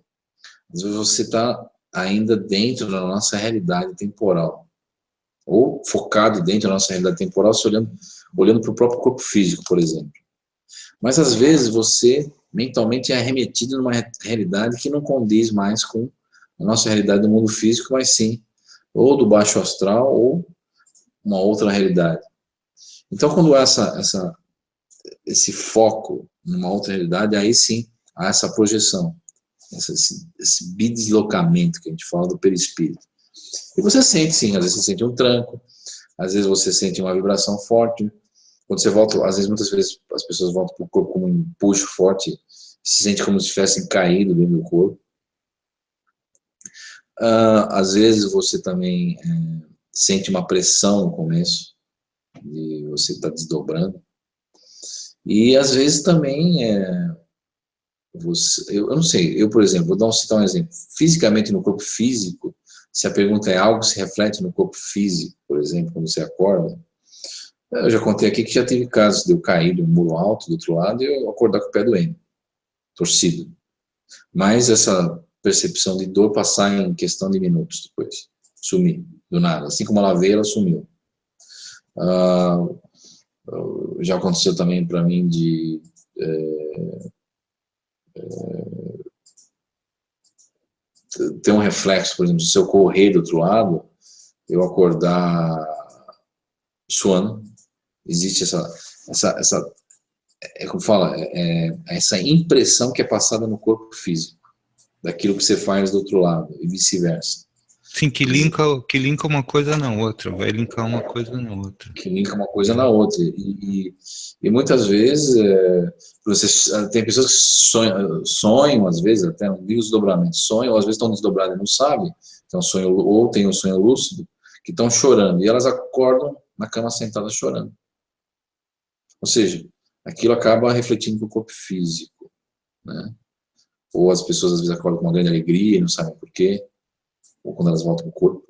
às vezes você está ainda dentro da nossa realidade temporal, ou focado dentro da nossa realidade temporal, se olhando para o próprio corpo físico, por exemplo. Mas às vezes você mentalmente é remetido numa realidade que não condiz mais com a nossa realidade do mundo físico, mas sim ou do baixo astral ou uma outra realidade. Então, quando há esse foco numa outra realidade, aí sim há essa projeção, esse bideslocamento que a gente fala do perispírito. E você sente sim, às vezes você sente um tranco, às vezes você sente uma vibração forte. Quando você volta, às vezes, muitas vezes as pessoas voltam para o corpo com um empuxo forte, se sente como se tivessem caído dentro do corpo. Às vezes você também sente uma pressão no começo, e você está desdobrando. E às vezes também eu não sei, eu, por exemplo, vou citar um exemplo. Fisicamente, no corpo físico, se a pergunta é algo que se reflete no corpo físico, por exemplo, quando você acorda, eu já contei aqui que já teve casos de eu cair de um muro alto do outro lado e eu acordar com o pé doendo, torcido. Mas essa percepção de dor passar em questão de minutos depois. sumir, do nada. Assim como ela veio, ela sumiu. Já aconteceu também para mim de ter um reflexo, por exemplo, se eu correr do outro lado, eu acordar suando. Existe essa como fala, essa impressão que é passada no corpo físico, daquilo que você faz do outro lado, e vice-versa. Sim, que linka uma coisa na outra, vai linkar uma coisa na outra. Que linka uma coisa na outra. E muitas vezes, tem pessoas que sonham, às vezes, até não digo desdobramento, sonham, ou às vezes estão desdobradas e não sabem, então, ou tem o sonho lúcido, que estão chorando, e elas acordam na cama sentadas chorando. Ou seja, aquilo acaba refletindo no corpo físico, né? Ou as pessoas às vezes acordam com uma grande alegria e não sabem por quê, ou quando elas voltam para o corpo.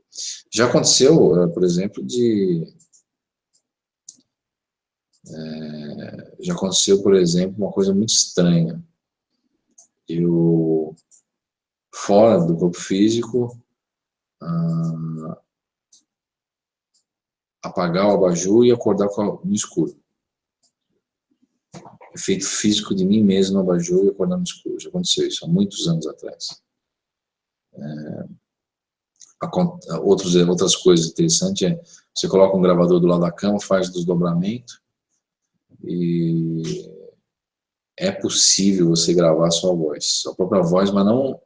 Já aconteceu, por exemplo, já aconteceu, por exemplo, uma coisa muito estranha. Eu, fora do corpo físico, apagar o abajur e acordar no escuro. Efeito físico de mim mesmo no abajur e acordar no escuro. Já aconteceu isso há muitos anos atrás. Outras coisas interessantes você coloca um gravador do lado da cama, faz desdobramento e é possível você gravar a sua voz, sua própria voz, mas não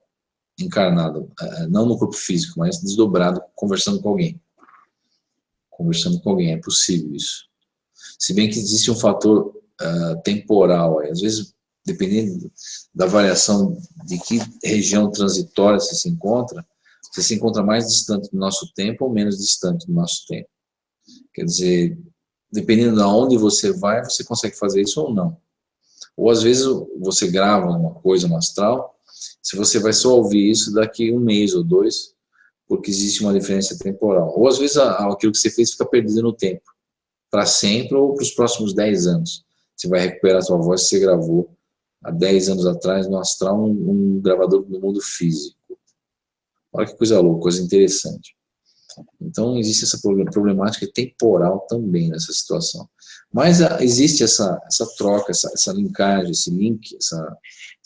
encarnada, não no corpo físico, mas desdobrado, conversando com alguém. É possível isso. Se bem que existe um fator temporal, às vezes, dependendo da variação de que região transitória você se encontra mais distante do nosso tempo ou menos distante do nosso tempo. Quer dizer, dependendo de onde você vai, você consegue fazer isso ou não. Ou às vezes você grava uma coisa no astral, se você vai só ouvir isso daqui 1 mês ou 2, porque existe uma diferença temporal. Ou às vezes aquilo que você fez fica perdido no tempo, para sempre ou para os próximos 10 anos. Você vai recuperar a sua voz que você gravou há 10 anos atrás no astral, um gravador no mundo físico. Olha que coisa louca, coisa interessante. Então existe essa problemática temporal também nessa situação. Mas existe essa troca, essa linkagem, esse link, essa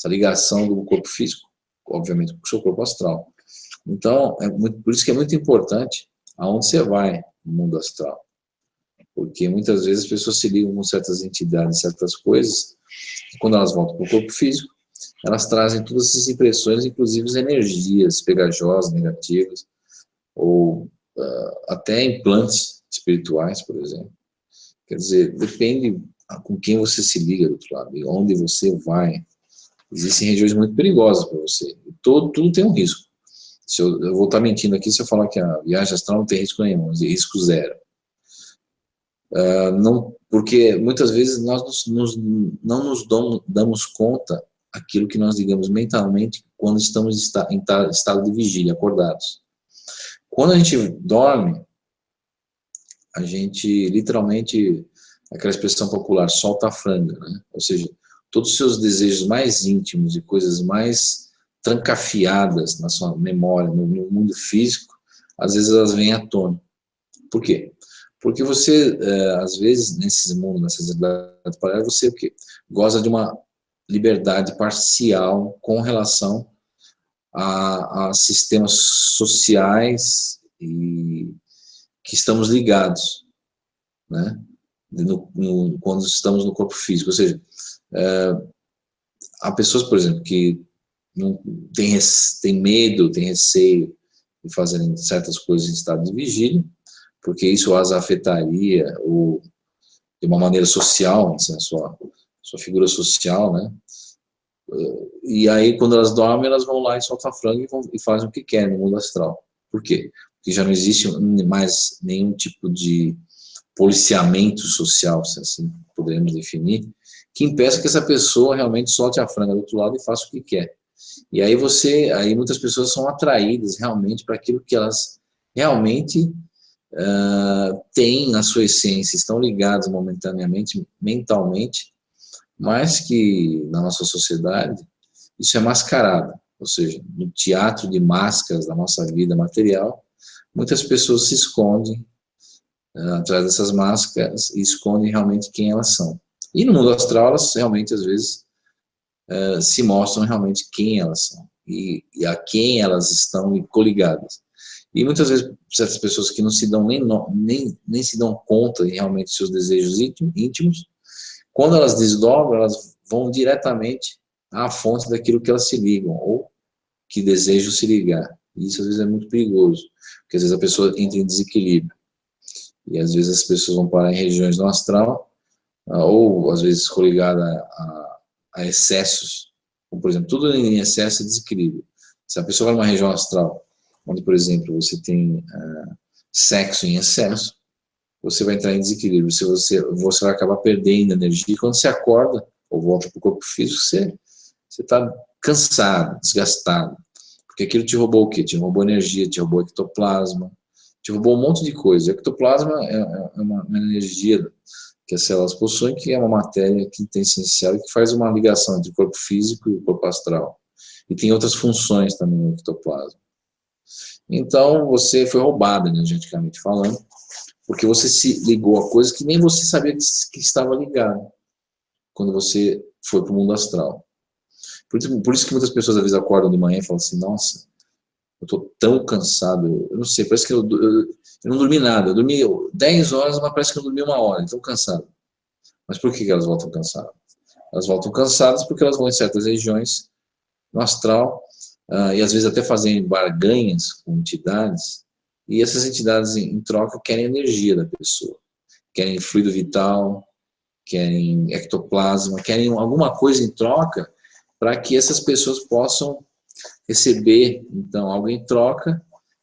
ligação do corpo físico, obviamente, com o seu corpo astral. Então, por isso que é muito importante aonde você vai no mundo astral. Porque muitas vezes as pessoas se ligam com certas entidades, certas coisas, e quando elas voltam para o corpo físico, elas trazem todas essas impressões, inclusive as energias pegajosas, negativas, ou até implantes espirituais, por exemplo. Quer dizer, depende com quem você se liga do outro lado, e onde você vai. Existem regiões muito perigosas para você. Tudo tem um risco. Eu vou estar mentindo aqui se eu falar que a viagem astral não tem risco nenhum, risco zero. Não, porque muitas vezes nós não nos damos conta aquilo que nós ligamos mentalmente quando estamos em estado de vigília, acordados. Quando a gente dorme, a gente literalmente, aquela expressão popular, solta a franga, né? Ou seja, todos os seus desejos mais íntimos e coisas mais trancafiadas na sua memória, no mundo físico, às vezes elas vêm à tona. Por quê? Porque você, às vezes, nesse mundo, nessas realidades paralelas, você o quê? Goza de uma liberdade parcial com relação a sistemas sociais e que estamos ligados, né? Quando estamos no corpo físico. Ou seja, há pessoas, por exemplo, que não tem medo, tem receio de fazerem certas coisas em estado de vigília, porque isso as afetaria, ou de uma maneira social, assim, a sua figura social, né? E aí, quando elas dormem, elas vão lá e soltam a franga e fazem o que querem no mundo astral. Por quê? Porque já não existe mais nenhum tipo de policiamento social, se assim poderemos definir, que impeça que essa pessoa realmente solte a franga do outro lado e faça o que quer. E aí muitas pessoas são atraídas realmente para aquilo que elas realmente têm na sua essência, estão ligadas momentaneamente, mentalmente, mas que na nossa sociedade isso é mascarado, ou seja, no teatro de máscaras da nossa vida material, muitas pessoas se escondem atrás dessas máscaras e escondem realmente quem elas são. E no mundo astral, elas realmente, às vezes, se mostram realmente quem elas são e a quem elas estão coligadas. E muitas vezes, certas pessoas que não se dão nem se dão conta de realmente seus desejos íntimos, quando elas desdobram, elas vão diretamente à fonte daquilo que elas se ligam, ou que desejam se ligar. E isso, às vezes, é muito perigoso, porque, às vezes, a pessoa entra em desequilíbrio. E, às vezes, as pessoas vão parar em regiões do astral, ou, às vezes, coligada a excessos. Como, por exemplo, tudo em excesso é desequilíbrio. Se a pessoa vai numa região astral, onde, por exemplo, você tem sexo em excesso, você vai entrar em desequilíbrio. Você vai acabar perdendo energia. E quando você acorda, ou volta para o corpo físico, você está cansado, desgastado. Porque aquilo te roubou o quê? Te roubou energia, te roubou ectoplasma, te roubou um monte de coisa. O ectoplasma é uma energia que as células possuem, que é uma matéria essencial e que faz uma ligação entre o corpo físico e o corpo astral. E tem outras funções também no ectoplasma. Então, você foi roubado, energeticamente falando, porque você se ligou a coisas que nem você sabia que estava ligado, quando você foi para o mundo astral. Por isso que muitas pessoas, às vezes, acordam de manhã e falam assim, nossa, eu estou tão cansado, eu não sei, parece que eu não dormi nada, eu dormi 10 horas, mas parece que eu dormi 1 hora, estou cansado. Mas por que elas voltam cansadas? Elas voltam cansadas porque elas vão em certas regiões no astral, e às vezes até fazem barganhas com entidades, e essas entidades em troca querem energia da pessoa, querem fluido vital, querem ectoplasma, querem alguma coisa em troca para que essas pessoas possam receber, então, algo em troca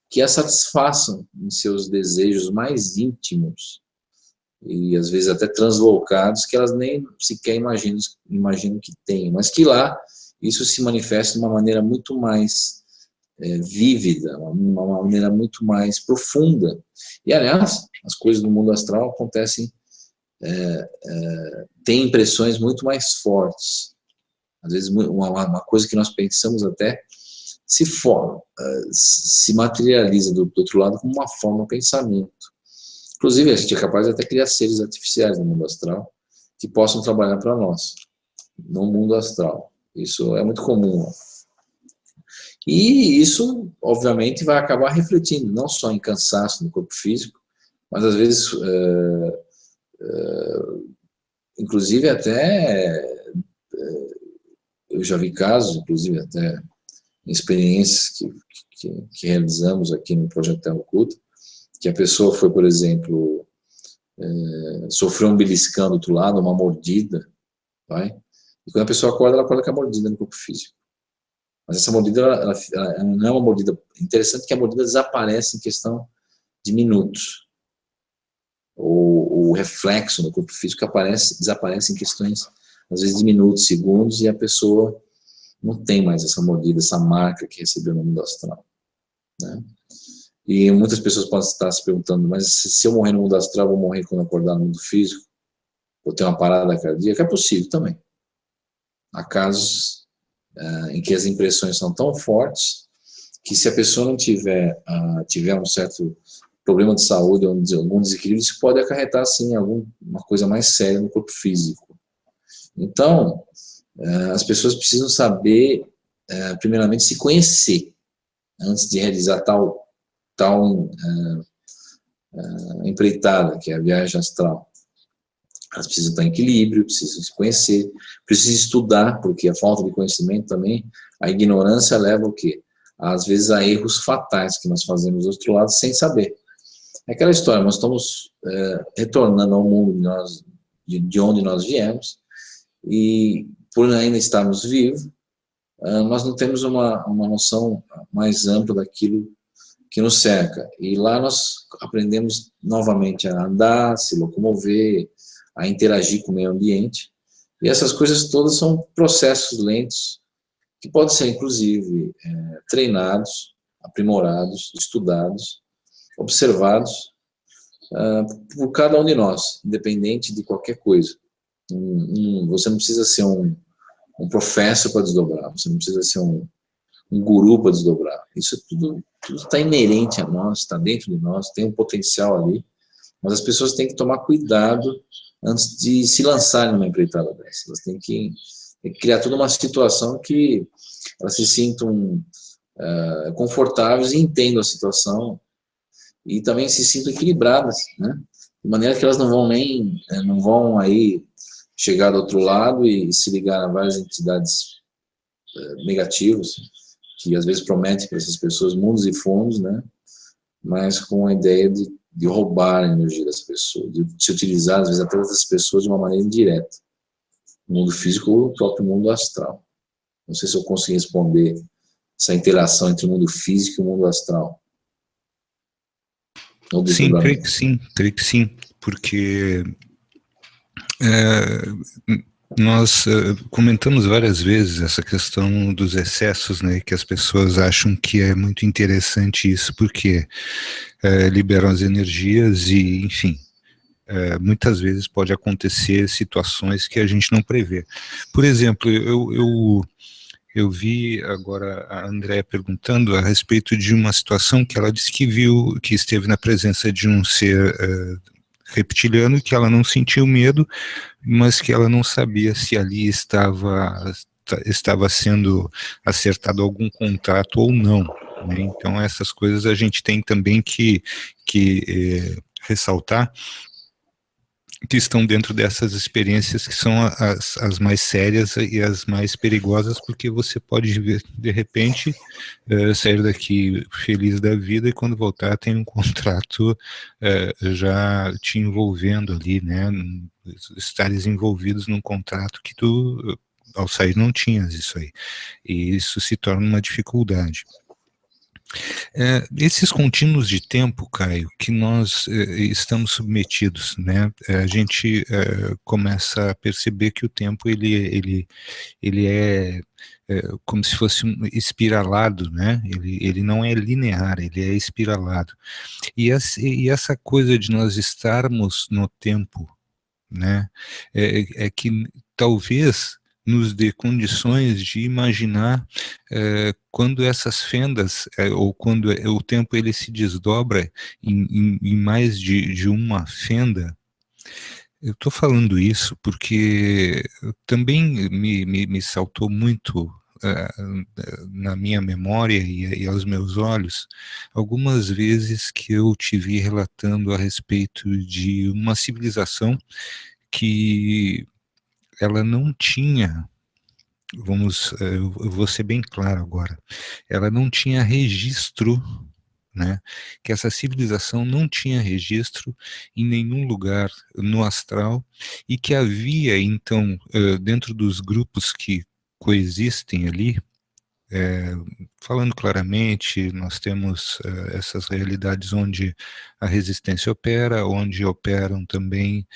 que as satisfaçam em seus desejos mais íntimos e às vezes até translocados, que elas nem sequer imaginam que têm, mas que lá isso se manifesta de uma maneira muito mais vívida, uma maneira muito mais profunda. E, aliás, as coisas do mundo astral acontecem, têm impressões muito mais fortes. Às vezes, uma coisa que nós pensamos até se materializa do outro lado como uma forma de pensamento. Inclusive, a gente é capaz de até criar seres artificiais no mundo astral que possam trabalhar para nós, no mundo astral. Isso é muito comum. E isso, obviamente, vai acabar refletindo não só em cansaço no corpo físico, mas às vezes, inclusive até, eu já vi casos, inclusive até em experiências que realizamos aqui no Projeto Terra Oculta, que a pessoa foi, por exemplo, sofreu um beliscão do outro lado, uma mordida, vai? E quando a pessoa acorda, ela acorda com a mordida no corpo físico. Mas essa mordida, ela não é uma mordida... Interessante que a mordida desaparece em questão de minutos. O reflexo no corpo físico desaparece em questões, às vezes, de minutos, segundos, e a pessoa não tem mais essa mordida, essa marca que recebeu no mundo astral, né? E muitas pessoas podem estar se perguntando, mas se eu morrer no mundo astral, vou morrer quando acordar no mundo físico? Vou ter uma parada cardíaca? É possível também. Há casos em que as impressões são tão fortes que se a pessoa não tiver um certo problema de saúde ou algum desequilíbrio, isso pode acarretar, sim, alguma coisa mais séria no corpo físico. Então, as pessoas precisam saber, primeiramente, se conhecer, antes de realizar tal empreitada, que é a viagem astral. Elas precisam estar em equilíbrio, precisam se conhecer, precisam estudar, porque a falta de conhecimento também, a ignorância leva o quê? Às vezes a erros fatais que nós fazemos do outro lado sem saber. É aquela história, nós estamos retornando ao mundo de onde nós viemos, e por ainda estarmos vivos, nós não temos uma noção mais ampla daquilo que nos cerca. E lá nós aprendemos novamente a andar, se locomover, a interagir com o meio ambiente. E essas coisas todas são processos lentos que podem ser, inclusive, treinados, aprimorados, estudados, observados por cada um de nós, independente de qualquer coisa. Você não precisa ser um professor para desdobrar, você não precisa ser um um guru para desdobrar. Isso tudo está inerente a nós, está dentro de nós, tem um potencial ali, mas as pessoas têm que tomar cuidado antes de se lançarem numa empreitada dessa. Elas têm que criar toda uma situação que elas se sintam confortáveis e entendam a situação e também se sintam equilibradas, né? De maneira que elas não vão aí chegar do outro lado e se ligar a várias entidades negativas, que às vezes prometem para essas pessoas mundos e fundos, né? Mas com a ideia de roubar a energia das pessoas, de se utilizar, às vezes, até dessas pessoas de uma maneira indireta. O mundo físico ou o próprio mundo astral. Não sei se eu consegui responder essa interação entre o mundo físico e o mundo astral. Sim, creio que sim, porque nós comentamos várias vezes essa questão dos excessos, né, que as pessoas acham que é muito interessante isso, porque liberam as energias e, enfim, muitas vezes pode acontecer situações que a gente não prevê. Por exemplo, eu vi agora a Andréa perguntando a respeito de uma situação que ela disse que viu, que esteve na presença de um ser reptiliano, que ela não sentiu medo, mas que ela não sabia se ali estava sendo acertado algum contrato ou não, né? Então essas coisas a gente tem também que ressaltar, que estão dentro dessas experiências que são as mais sérias e as mais perigosas, porque você pode ver, de repente, sair daqui feliz da vida e quando voltar tem um contrato já te envolvendo ali, né, estares envolvidos num contrato que tu, ao sair, não tinhas isso aí, e isso se torna uma dificuldade. Esses contínuos de tempo, Caio, que nós estamos submetidos, né? A gente começa a perceber que o tempo ele é como se fosse espiralado, né? Ele não é linear, ele é espiralado. E essa coisa de nós estarmos no tempo, né? É que talvez nos dê condições de imaginar quando essas fendas, ou quando o tempo ele se desdobra em mais de uma fenda. Eu estou falando isso porque também me saltou muito na minha memória e aos meus olhos, algumas vezes que eu te vi relatando a respeito de uma civilização que ela não tinha, eu vou ser bem claro agora, ela não tinha registro, né, que essa civilização não tinha registro em nenhum lugar no astral, e que havia, então, dentro dos grupos que coexistem ali, falando claramente, nós temos essas realidades onde a resistência opera, onde operam também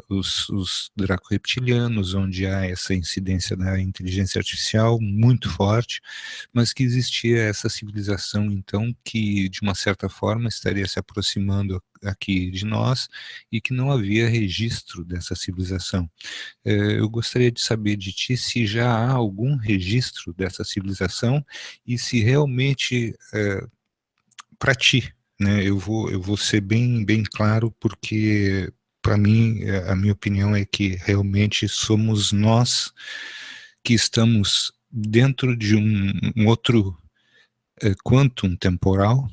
os draco-reptilianos, onde há essa incidência da inteligência artificial muito forte, mas que existia essa civilização, então, que de uma certa forma estaria se aproximando aqui de nós e que não havia registro dessa civilização. Eu gostaria de saber de ti se já há algum registro dessa civilização e se realmente, para ti, né, eu vou ser bem claro, porque para mim, a minha opinião é que realmente somos nós que estamos dentro de um outro quantum temporal,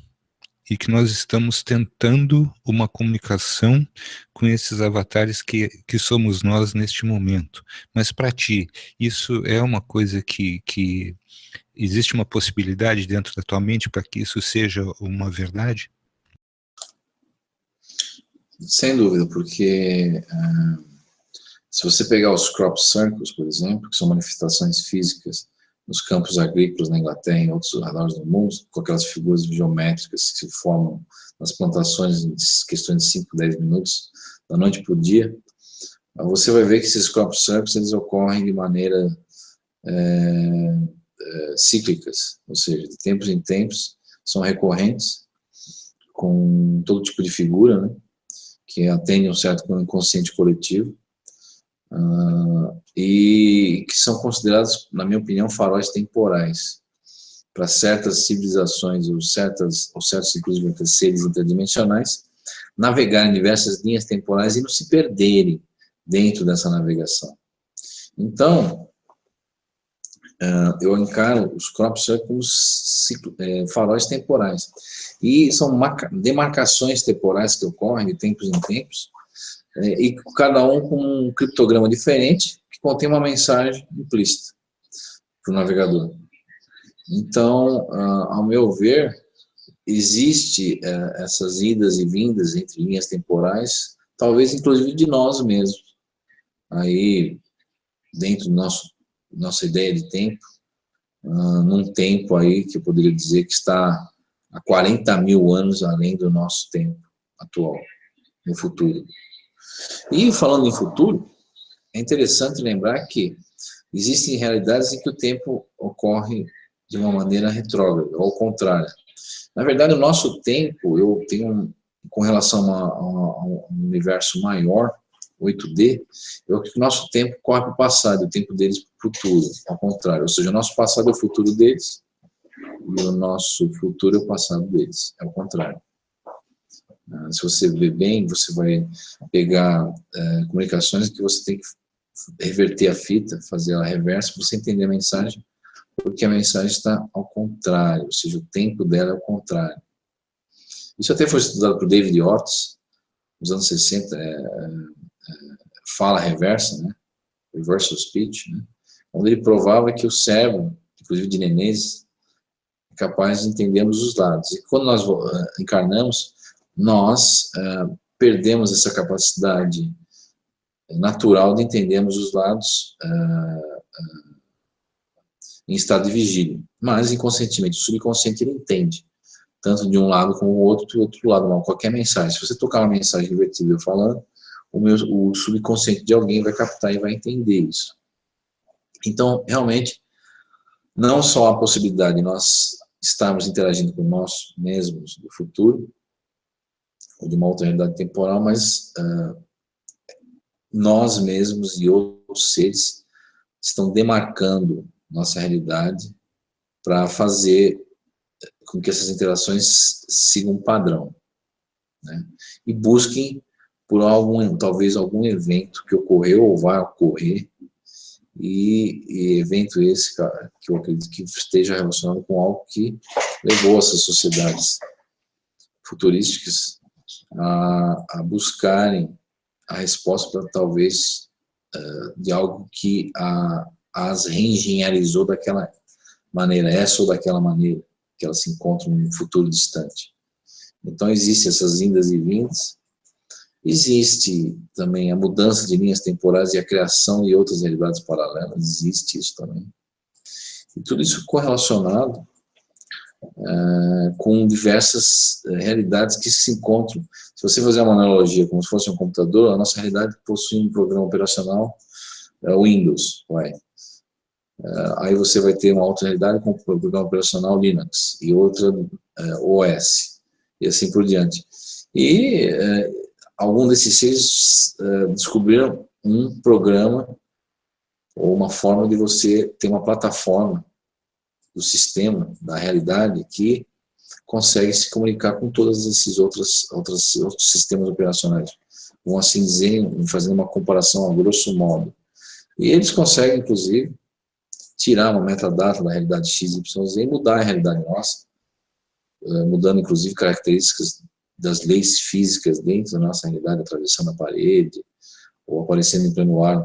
e que nós estamos tentando uma comunicação com esses avatares que somos nós neste momento. Mas para ti, isso é uma coisa que existe uma possibilidade dentro da tua mente para que isso seja uma verdade? Sem dúvida, porque se você pegar os crop circles, por exemplo, que são manifestações físicas nos campos agrícolas na Inglaterra e em outros lugares do mundo, com aquelas figuras geométricas que se formam nas plantações em questões de 5, 10 minutos, da noite para o dia, você vai ver que esses crop circles eles ocorrem de maneira cíclicas, ou seja, de tempos em tempos, são recorrentes, com todo tipo de figura, né, que atendem um certo inconsciente coletivo, e que são considerados, na minha opinião, faróis temporais. para certas civilizações ou certos, inclusive, seres interdimensionais, navegar em diversas linhas temporais e não se perderem dentro dessa navegação. Então, eu encaro os crop circles como faróis temporais. E são demarcações temporais que ocorrem de tempos em tempos, e cada um com um criptograma diferente, que contém uma mensagem implícita para o navegador. Então, ao meu ver, existe essas idas e vindas entre linhas temporais, talvez inclusive de nós mesmos. Aí, dentro do nossa ideia de tempo, num tempo aí que eu poderia dizer que está há 40 mil anos além do nosso tempo atual, no futuro. E falando em futuro, é interessante lembrar que existem realidades em que o tempo ocorre de uma maneira retrógrada, ou ao contrário. Na verdade, o nosso tempo, eu tenho, com relação a um universo maior, 8D, eu que o nosso tempo corre para o passado, o tempo deles para o futuro, ao contrário. Ou seja, o nosso passado é o futuro deles, e o nosso futuro é o passado deles, é o contrário. Se você ver bem, você vai pegar comunicações que você tem que reverter a fita, fazer ela reversa, para você entender a mensagem, porque a mensagem está ao contrário, ou seja, o tempo dela é ao contrário. Isso até foi estudado por David Otis, nos anos 60, fala reversa, né? Reversal speech, né? Onde ele provava que o cérebro, inclusive de nenês, é capaz de entendermos os lados. E quando nós encarnamos, nós perdemos essa capacidade natural de entendermos os lados em estado de vigília. Mas, inconscientemente, o subconsciente ele entende, tanto de um lado como o outro, do outro lado não. Qualquer mensagem, se você tocar uma mensagem divertida eu falando, o subconsciente de alguém vai captar e vai entender isso. Então, realmente, não só a possibilidade de nós estarmos interagindo com nós mesmos do futuro, ou de uma outra realidade temporal, mas nós mesmos e outros seres estão demarcando nossa realidade para fazer com que essas interações sigam um padrão, né? E busquem por talvez algum evento que ocorreu ou vai ocorrer, e evento esse que eu acredito que esteja relacionado com algo que levou essas sociedades futurísticas a buscarem a resposta para talvez de algo que as reengenharizou daquela maneira, essa ou daquela maneira, que elas se encontram num futuro distante. Então, existem essas indas e vindas, existe também a mudança de linhas temporais e a criação de outras realidades paralelas, existe isso também. E tudo isso correlacionado com diversas realidades que se encontram. Se você fizer uma analogia como se fosse um computador, a nossa realidade possui um programa operacional Windows, aí você vai ter uma outra realidade com o programa operacional Linux e outra OS, e assim por diante. E algum desses seres descobriram um programa ou uma forma de você ter uma plataforma do sistema, da realidade, que consegue se comunicar com todos esses outros sistemas operacionais. Vamos assim dizer, fazendo uma comparação a grosso modo. E eles conseguem, inclusive, tirar uma metadata da realidade X, Y, Z e mudar a realidade nossa, mudando, inclusive, características das leis físicas dentro da nossa realidade, atravessando a parede, ou aparecendo em pleno ar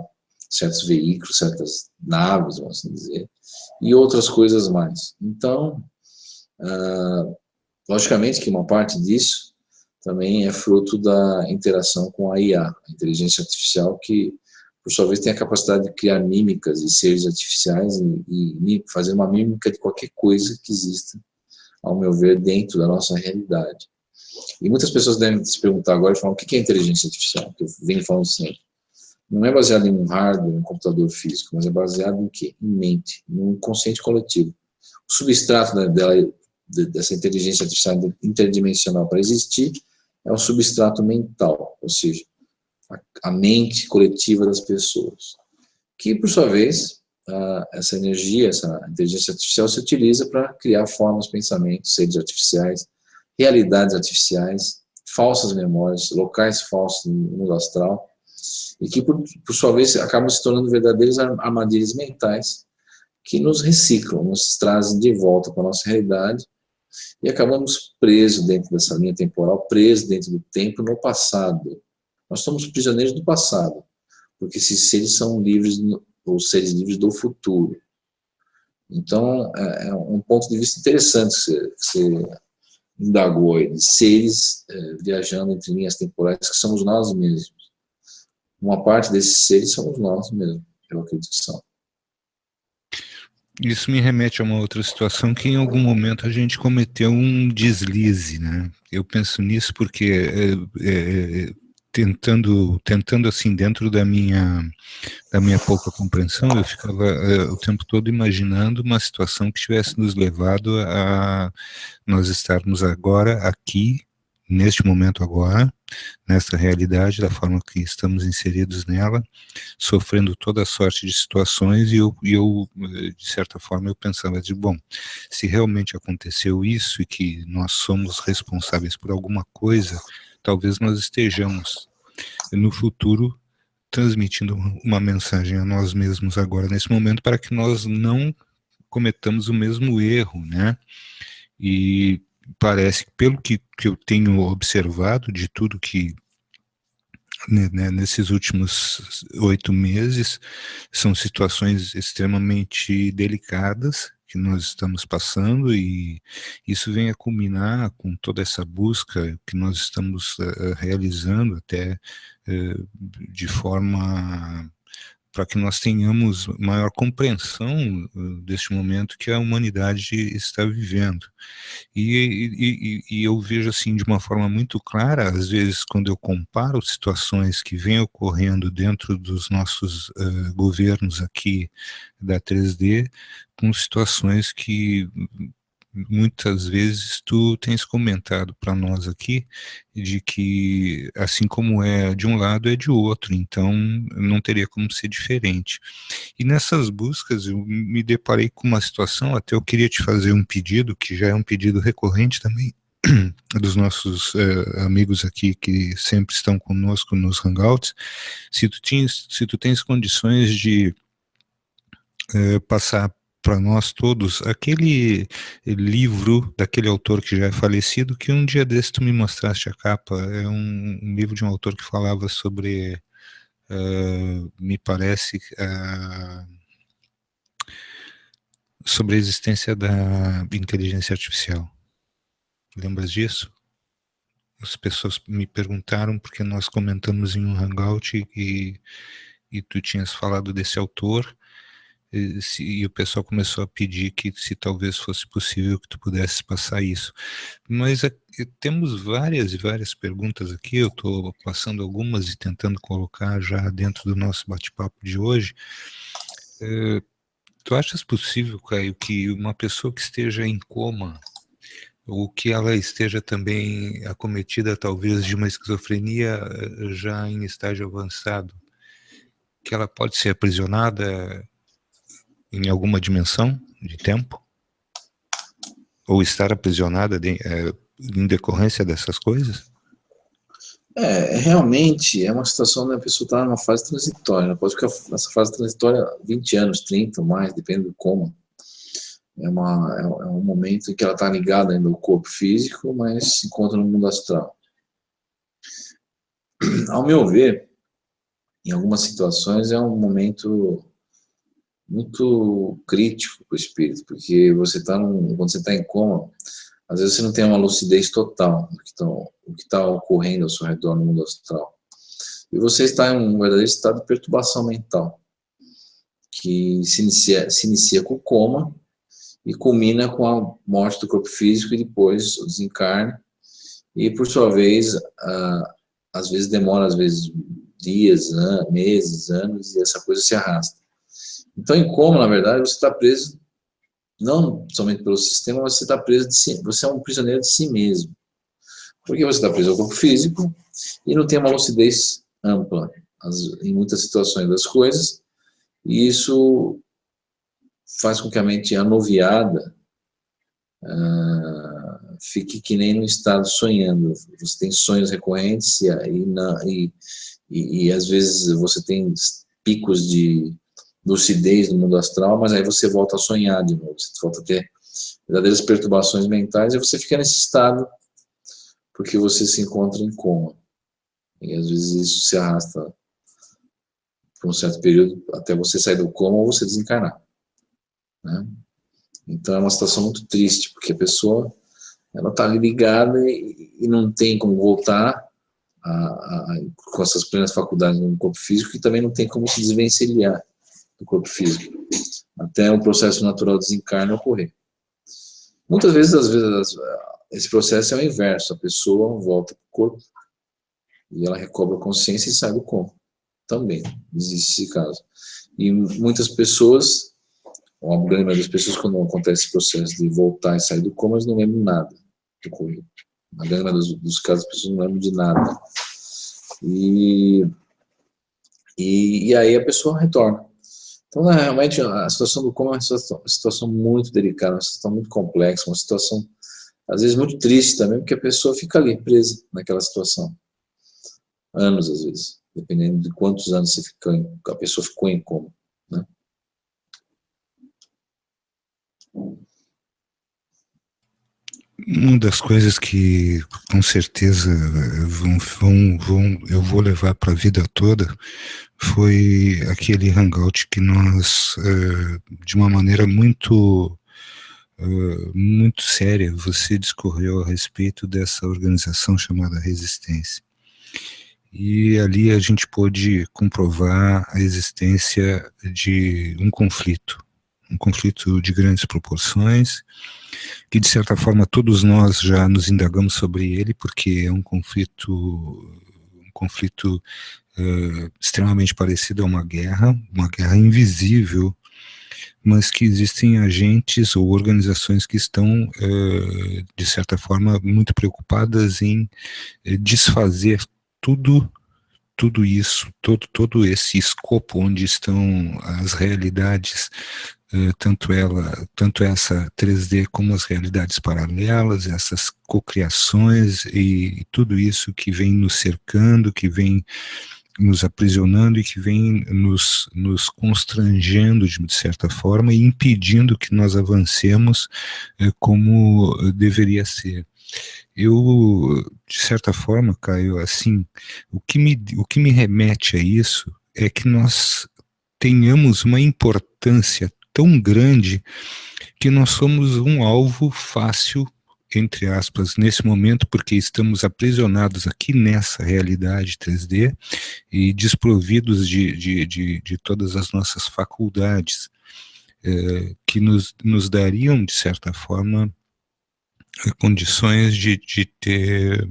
certos veículos, certas naves, vamos assim dizer, e outras coisas mais. Então, logicamente que uma parte disso também é fruto da interação com a IA, a inteligência artificial, que, por sua vez, tem a capacidade de criar mímicas de seres artificiais e fazer uma mímica de qualquer coisa que exista, ao meu ver, dentro da nossa realidade. E muitas pessoas devem se perguntar agora e falar, o que é inteligência artificial? Que eu venho falando sempre. Não é baseado em um hardware, um computador físico, mas é baseado em quê? Em mente, no inconsciente coletivo. O substrato dessa inteligência artificial interdimensional para existir é o substrato mental, ou seja, a mente coletiva das pessoas, que, por sua vez, essa energia, essa inteligência artificial se utiliza para criar formas, pensamentos, seres artificiais, realidades artificiais, falsas memórias, locais falsos no mundo astral, e que, por sua vez, acabam se tornando verdadeiras armadilhas mentais que nos reciclam, nos trazem de volta para a nossa realidade, e acabamos presos dentro dessa linha temporal, presos dentro do tempo no passado. Nós somos prisioneiros do passado, porque esses seres são livres, ou seres livres do futuro. Então, é um ponto de vista interessante que você indagou aí, de seres viajando entre linhas temporais, que somos nós mesmos. Uma parte desses seres somos nós mesmos, eu acredito que são. Isso me remete a uma outra situação que em algum momento a gente cometeu um deslize, né? Eu penso nisso porque tentando assim, dentro da minha pouca compreensão, eu ficava o tempo todo imaginando uma situação que tivesse nos levado a nós estarmos agora aqui, neste momento agora, nessa realidade, da forma que estamos inseridos nela, sofrendo toda a sorte de situações, e eu de certa forma, eu pensava bom, se realmente aconteceu isso e que nós somos responsáveis por alguma coisa, talvez nós estejamos no futuro transmitindo uma mensagem a nós mesmos agora, nesse momento, para que nós não cometamos o mesmo erro, né? E parece que, pelo que eu tenho observado de tudo que nesses últimos 8 meses, são situações extremamente delicadas que nós estamos passando, e isso vem a culminar com toda essa busca que nós estamos realizando até de forma para que nós tenhamos maior compreensão deste momento que a humanidade está vivendo. E eu vejo assim de uma forma muito clara, às vezes quando eu comparo situações que vêm ocorrendo dentro dos nossos governos aqui da 3D, com situações que muitas vezes tu tens comentado para nós aqui, de que assim como é de um lado é de outro, então não teria como ser diferente. E nessas buscas eu me deparei com uma situação, até eu queria te fazer um pedido, que já é um pedido recorrente também, dos nossos amigos aqui que sempre estão conosco nos Hangouts, se tu tens condições de passar para nós todos aquele livro daquele autor que já é falecido, que um dia desse tu me mostraste a capa, é um livro de um autor que falava sobre, me parece, sobre a existência da inteligência artificial. Lembras disso? As pessoas me perguntaram porque nós comentamos em um hangout e tu tinhas falado desse autor, e o pessoal começou a pedir que se talvez fosse possível que tu pudesse passar isso. Mas temos várias e várias perguntas aqui, eu estou passando algumas e tentando colocar já dentro do nosso bate-papo de hoje. Tu achas possível, Caio, que uma pessoa que esteja em coma, ou que ela esteja também acometida talvez de uma esquizofrenia já em estágio avançado, que ela pode ser aprisionada em alguma dimensão de tempo? Ou estar aprisionada em decorrência dessas coisas? Realmente é uma situação onde a pessoa está numa fase transitória, ela pode ficar nessa fase transitória 20 anos, 30 ou mais, depende do como. É um momento em que ela está ligada ainda ao corpo físico, mas se encontra no mundo astral. Ao meu ver, em algumas situações é um momento muito crítico para o espírito, porque quando você está em coma, às vezes você não tem uma lucidez total do que está ocorrendo ao seu redor no mundo astral. E você está em um verdadeiro estado de perturbação mental, que se inicia com o coma e culmina com a morte do corpo físico e depois o desencarne. E, por sua vez, às vezes demora, dias, meses, anos, e essa coisa se arrasta. Então, em coma, na verdade, você está preso, não somente pelo sistema, mas você está preso de si, você é um prisioneiro de si mesmo. Porque você está preso ao corpo físico e não tem uma lucidez ampla em muitas situações das coisas, e isso faz com que a mente anuviada fique que nem no estado sonhando. Você tem sonhos recorrentes e às vezes você tem picos de lucidez no mundo astral, mas aí você volta a sonhar de novo, você volta a ter verdadeiras perturbações mentais e você fica nesse estado porque você se encontra em coma. E às vezes isso se arrasta por um certo período até você sair do coma ou você desencarnar, né? Então é uma situação muito triste, porque a pessoa ela está ligada e não tem como voltar com essas plenas faculdades no corpo físico, e também não tem como se desvencilhar do corpo físico, até o processo natural de desencarne ocorrer. Muitas vezes, esse processo é o inverso, a pessoa volta para o corpo e ela recobra a consciência e sai do coma. Também existe esse caso. E muitas pessoas, ou a grande maioria das pessoas, quando acontece esse processo de voltar e sair do coma, eles não lembram nada do ocorrido. Na grande maioria dos casos, as pessoas não lembram de nada. E aí a pessoa retorna. Então, realmente, a situação do coma é uma situação muito delicada, uma situação muito complexa, uma situação, às vezes, muito triste também, porque a pessoa fica ali, presa naquela situação. Anos, às vezes, dependendo de quantos anos a pessoa ficou em coma, né? Uma das coisas que, com certeza, eu vou levar para a vida toda foi aquele hangout que nós, de uma maneira muito séria, você discorreu a respeito dessa organização chamada Resistência. E ali a gente pôde comprovar a existência de um conflito de grandes proporções, que de certa forma todos nós já nos indagamos sobre ele, porque é um conflito extremamente parecido a uma guerra invisível, mas que existem agentes ou organizações que estão, de certa forma, muito preocupadas em desfazer tudo isso, todo esse escopo onde estão as realidades, tanto essa 3D como as realidades paralelas, essas cocriações e tudo isso que vem nos cercando, que vem nos aprisionando e que vem nos constrangendo de certa forma e impedindo que nós avancemos como deveria ser. Eu, de certa forma, Caio, assim, o que me remete a isso é que nós tenhamos uma importância tão grande que nós somos um alvo fácil, entre aspas, nesse momento, porque estamos aprisionados aqui nessa realidade 3D e desprovidos de todas as nossas faculdades, que nos dariam, de certa forma, condições de ter,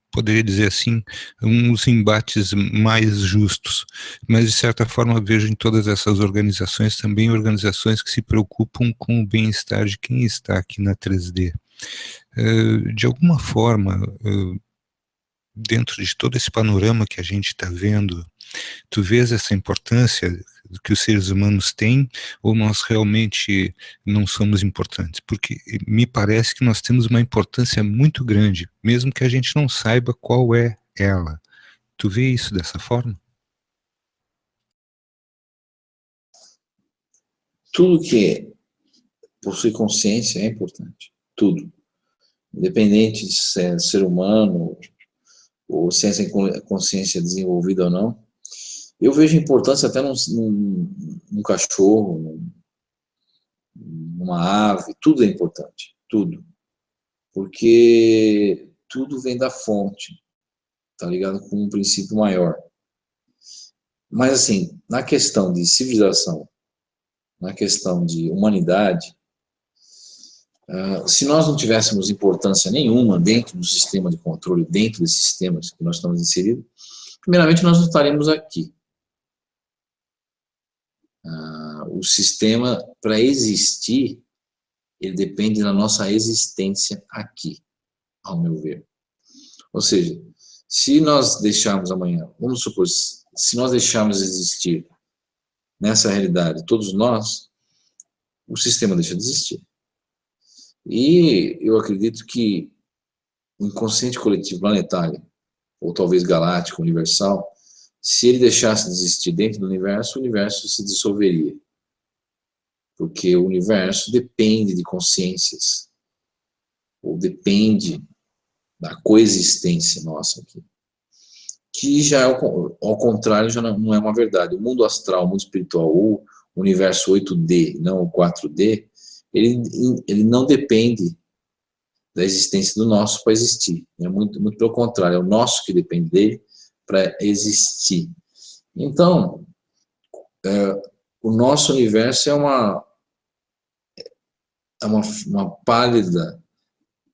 poderia dizer assim, uns embates mais justos, mas de certa forma vejo em todas essas organizações também organizações que se preocupam com o bem-estar de quem está aqui na 3D. De alguma forma, dentro de todo esse panorama que a gente está vendo, tu vês essa importância que os seres humanos têm, ou nós realmente não somos importantes? Porque me parece que nós temos uma importância muito grande, mesmo que a gente não saiba qual é ela. Tu vê isso dessa forma? Tudo que possui consciência é importante. Tudo. Independente de se é ser humano ou se essa consciência é desenvolvida ou não. Eu vejo importância até num cachorro, numa ave, tudo é importante, tudo. Porque tudo vem da fonte, tá ligado? Com um princípio maior. Mas assim, na questão de civilização, na questão de humanidade, se nós não tivéssemos importância nenhuma dentro do sistema de controle, dentro desses sistemas que nós estamos inseridos, primeiramente nós não estaremos aqui. O sistema, para existir, ele depende da nossa existência aqui, ao meu ver. Ou seja, se nós deixarmos amanhã, vamos supor, se nós deixarmos existir nessa realidade, todos nós, o sistema deixa de existir. E eu acredito que o inconsciente coletivo planetário, ou talvez galáctico, universal, se ele deixasse de existir dentro do universo, o universo se dissolveria. Porque o universo depende de consciências, ou depende da coexistência nossa aqui. Que já, ao contrário, já não é uma verdade. O mundo astral, o mundo espiritual, ou o universo 8D, não o 4D, ele não depende da existência do nosso para existir. É muito pelo contrário, é o nosso que depende dele para existir. Então, o nosso universo é uma pálida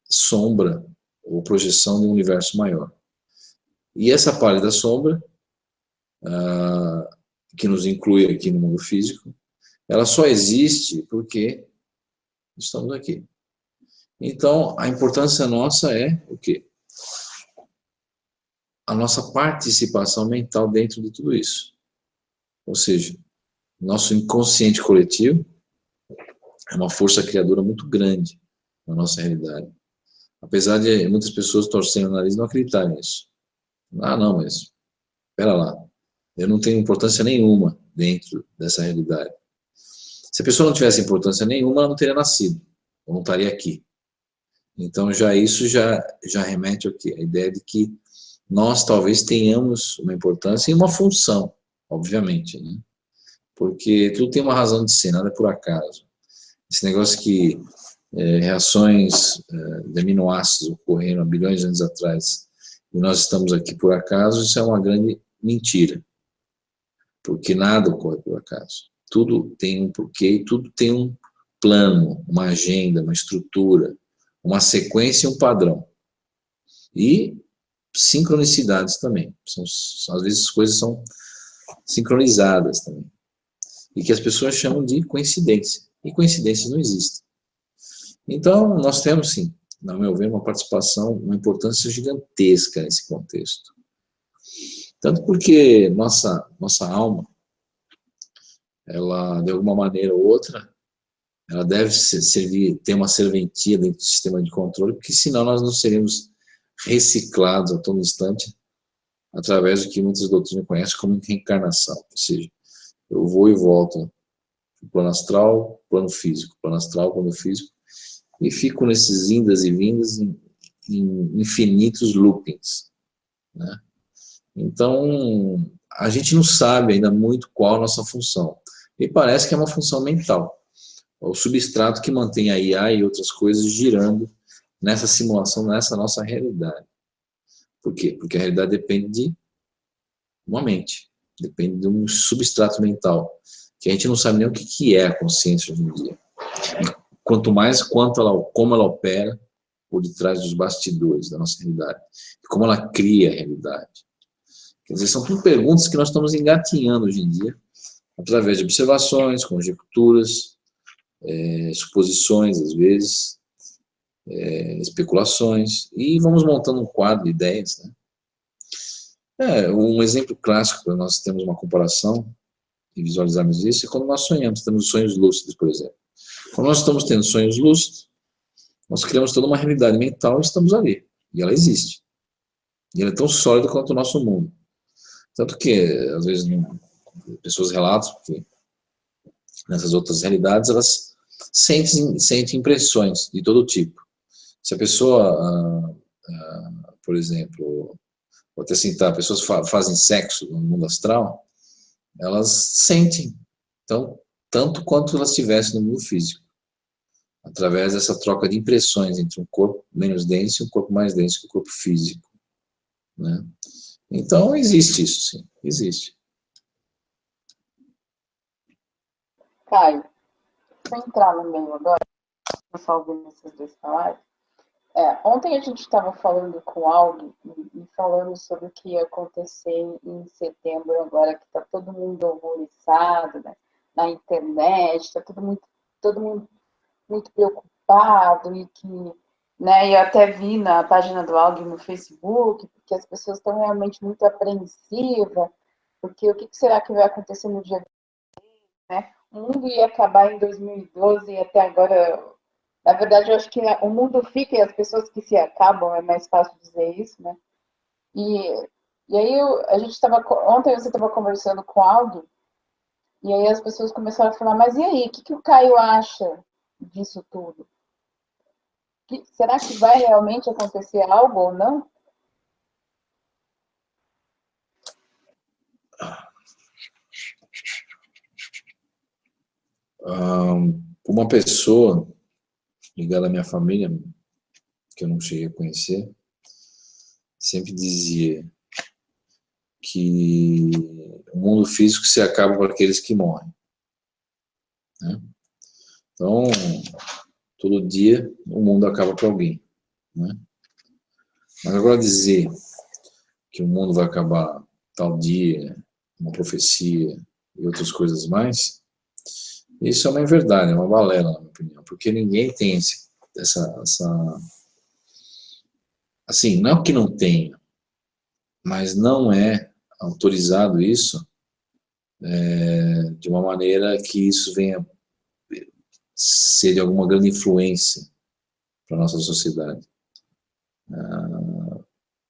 sombra ou projeção de um universo maior. E essa pálida sombra, que nos inclui aqui no mundo físico, ela só existe porque estamos aqui. Então, a importância nossa é o quê? A nossa participação mental dentro de tudo isso. Ou seja, nosso inconsciente coletivo é uma força criadora muito grande na nossa realidade. Apesar de muitas pessoas torcerem o nariz e não acreditarem nisso. Ah, não, mas espera lá. Eu não tenho importância nenhuma dentro dessa realidade. Se a pessoa não tivesse importância nenhuma, ela não teria nascido, ou não estaria aqui. Então, isso já remete ao quê? A ideia de que nós talvez tenhamos uma importância e uma função, obviamente, né? Porque tudo tem uma razão de ser, nada é por acaso. Esse negócio que reações de aminoácidos ocorreram há bilhões de anos atrás e nós estamos aqui por acaso, isso é uma grande mentira. Porque nada ocorre por acaso. Tudo tem um porquê, tudo tem um plano, uma agenda, uma estrutura, uma sequência e um padrão. E sincronicidades também. Às vezes as coisas são sincronizadas também. E que as pessoas chamam de coincidência. E coincidências não existem. Então, nós temos, sim, na meu ver, uma participação, uma importância gigantesca nesse contexto. Tanto porque nossa alma, ela, de alguma maneira ou outra, ela deve ter uma serventia dentro do sistema de controle, porque senão nós não seríamos reciclados a todo instante através do que muitas doutrinas conhecem como reencarnação. Ou seja, eu vou e volto do plano astral, plano físico, plano astral, plano físico, e fico nesses indas e vindas em infinitos loopings, né? Então, a gente não sabe ainda muito qual a nossa função. Me parece que é uma função mental. O substrato que mantém a IA e outras coisas girando nessa simulação, nessa nossa realidade. Por quê? Porque a realidade depende de uma mente, depende de um substrato mental, que a gente não sabe nem o que é a consciência hoje em dia. Quanto mais como ela opera por detrás dos bastidores da nossa realidade, e como ela cria a realidade. Quer dizer, são tudo perguntas que nós estamos engatinhando hoje em dia, através de observações, conjecturas, suposições, às vezes, especulações, e vamos montando um quadro de ideias, né? Um exemplo clássico para nós termos uma comparação e visualizarmos isso é quando nós sonhamos, temos sonhos lúcidos, por exemplo. Quando nós estamos tendo sonhos lúcidos, nós criamos toda uma realidade mental e estamos ali, e ela existe. E ela é tão sólida quanto o nosso mundo. Tanto que, às vezes, pessoas relatam que nessas outras realidades, elas sentem impressões de todo tipo. Se a pessoa, por exemplo, vou até citar, pessoas fazem sexo no mundo astral, elas sentem, então, tanto quanto elas estivessem no mundo físico, através dessa troca de impressões entre um corpo menos denso e um corpo mais denso que o corpo físico, né? Então, existe isso, sim, existe. Caio, vou entrar no meio agora, vou só ouvir esses dois falarem. Ontem a gente estava falando com alguém e falando sobre o que ia acontecer em setembro, agora que está todo mundo horrorizado, né, na internet, está todo mundo muito preocupado e que, né, eu até vi na página do alguém no Facebook, porque as pessoas estão realmente muito apreensivas, porque o que será que vai acontecer no dia né? O mundo ia acabar em 2012 e até agora, na verdade, eu acho que o mundo fica e as pessoas que se acabam, é mais fácil dizer isso, né? E, e aí a gente estava, ontem você estava conversando com alguém, e aí as pessoas começaram a falar, mas e aí, o que o Caio acha disso tudo? Será que vai realmente acontecer algo ou não? Uma pessoa ligada à minha família, que eu não cheguei a conhecer, sempre dizia que o mundo físico se acaba para aqueles que morrem, né? Então, todo dia o mundo acaba para alguém, né? Mas agora dizer que o mundo vai acabar tal dia, uma profecia e outras coisas mais, isso é uma verdade, é uma balela, na minha opinião, porque ninguém tem assim, não que não tenha, mas não é autorizado isso de uma maneira que isso venha ser de alguma grande influência para a nossa sociedade.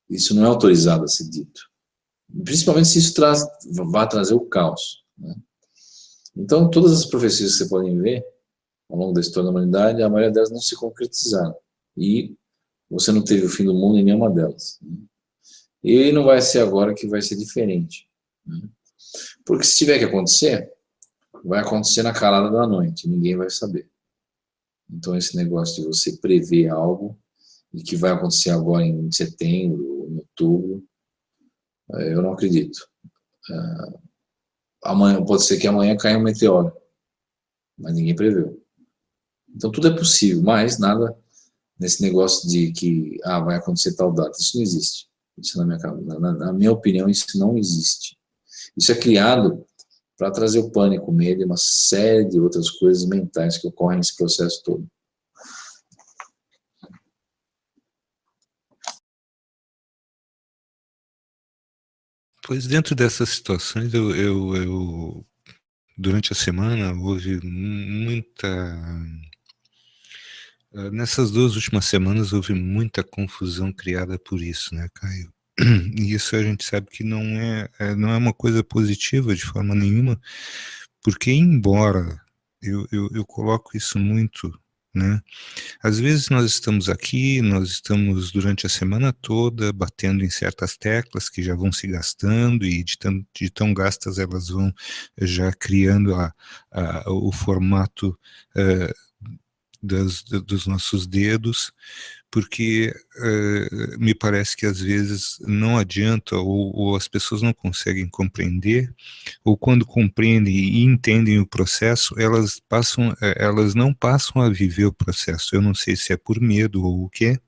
Isso não é autorizado a ser dito. Principalmente se isso vai trazer o caos, né? Então, todas as profecias que você pode ver ao longo da história da humanidade, a maioria delas não se concretizaram. E você não teve o fim do mundo em nenhuma delas, né? E não vai ser agora que vai ser diferente, né? Porque se tiver que acontecer, vai acontecer na calada da noite, ninguém vai saber. Então, esse negócio de você prever algo e que vai acontecer agora em setembro, em outubro, eu não acredito. Amanhã, pode ser que amanhã caia um meteoro, mas ninguém preveu. Então, tudo é possível, mas nada nesse negócio de que vai acontecer tal data. Isso não existe. Isso na minha opinião, isso não existe. Isso é criado para trazer o pânico, o medo e uma série de outras coisas mentais que ocorrem nesse processo todo. Pois dentro dessas situações, durante a semana houve muita. Nessas 2 últimas semanas houve muita confusão criada por isso, né, Caio? E isso a gente sabe que não é uma coisa positiva de forma nenhuma, porque embora eu coloco isso muito, né? Às vezes nós estamos aqui, nós estamos durante a semana toda batendo em certas teclas que já vão se gastando e de tão gastas elas vão já criando o formato eh, dos nossos dedos, porque me parece que às vezes não adianta ou as pessoas não conseguem compreender, ou quando compreendem e entendem o processo, elas não passam a viver o processo. Eu não sei se é por medo ou o quê,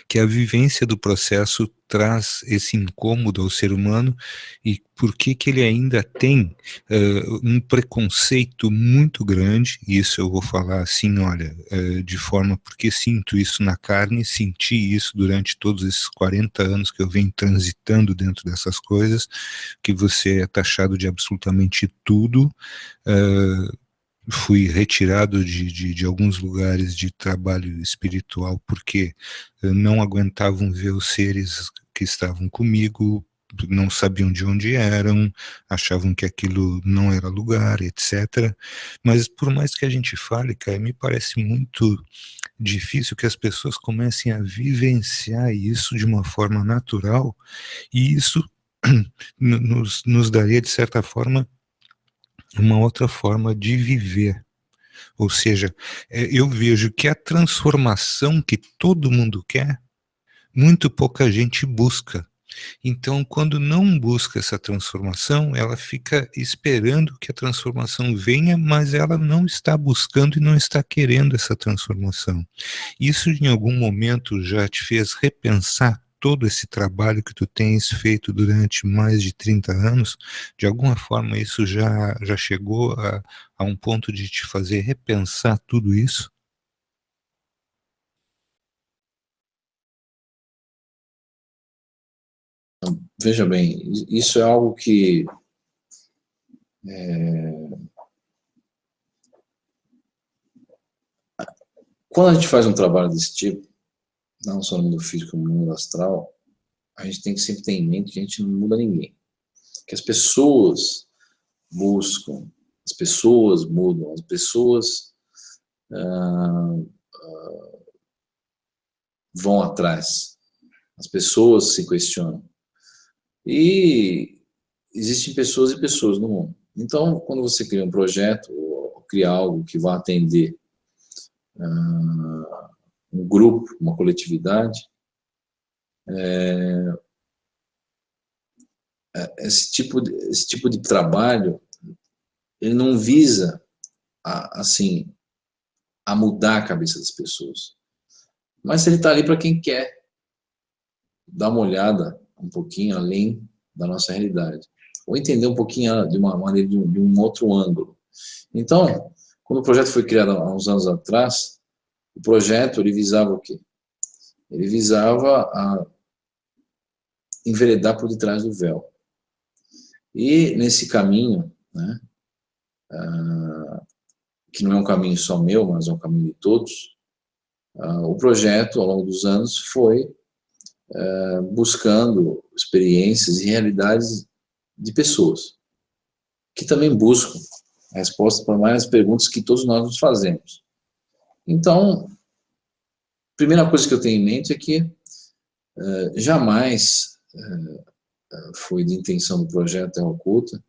que a vivência do processo traz esse incômodo ao ser humano e por que que ele ainda tem um preconceito muito grande, e isso eu vou falar assim, olha, de forma, porque sinto isso na carne, senti isso durante todos esses 40 anos que eu venho transitando dentro dessas coisas, que você é taxado de absolutamente tudo, fui retirado de alguns lugares de trabalho espiritual porque não aguentavam ver os seres que estavam comigo, não sabiam de onde eram, achavam que aquilo não era lugar, etc. Mas por mais que a gente fale, cara, me parece muito difícil que as pessoas comecem a vivenciar isso de uma forma natural, e isso nos daria, de certa forma, uma outra forma de viver. Ou seja, eu vejo que a transformação que todo mundo quer, muito pouca gente busca. Então, quando não busca essa transformação, ela fica esperando que a transformação venha, mas ela não está buscando e não está querendo essa transformação. Isso em algum momento já te fez repensar todo esse trabalho que tu tens feito durante mais de 30 anos? De alguma forma isso já chegou a um ponto de te fazer repensar tudo isso? Veja bem, isso é algo que Quando a gente faz um trabalho desse tipo, não só no mundo físico, como no mundo astral, a gente tem que sempre ter em mente que a gente não muda ninguém. Que as pessoas buscam, as pessoas mudam, as pessoas vão atrás, as pessoas se questionam. E existem pessoas e pessoas no mundo. Então, quando você cria um projeto, ou cria algo que vai atender um grupo, uma coletividade, esse tipo de trabalho, ele não visa, assim, a mudar a cabeça das pessoas. Mas ele está ali para quem quer dar uma olhada um pouquinho além da nossa realidade. Ou entender um pouquinho de uma maneira, de um outro ângulo. Então, quando o projeto foi criado há uns anos atrás, o projeto, ele visava o quê? Ele visava enveredar por detrás do véu. E nesse caminho, né, que não é um caminho só meu, mas é um caminho de todos, o projeto, ao longo dos anos, foi buscando experiências e realidades de pessoas, que também buscam a resposta para várias perguntas que todos nós nos fazemos. Então, a primeira coisa que eu tenho em mente é que jamais foi de intenção do projeto Terra Oculta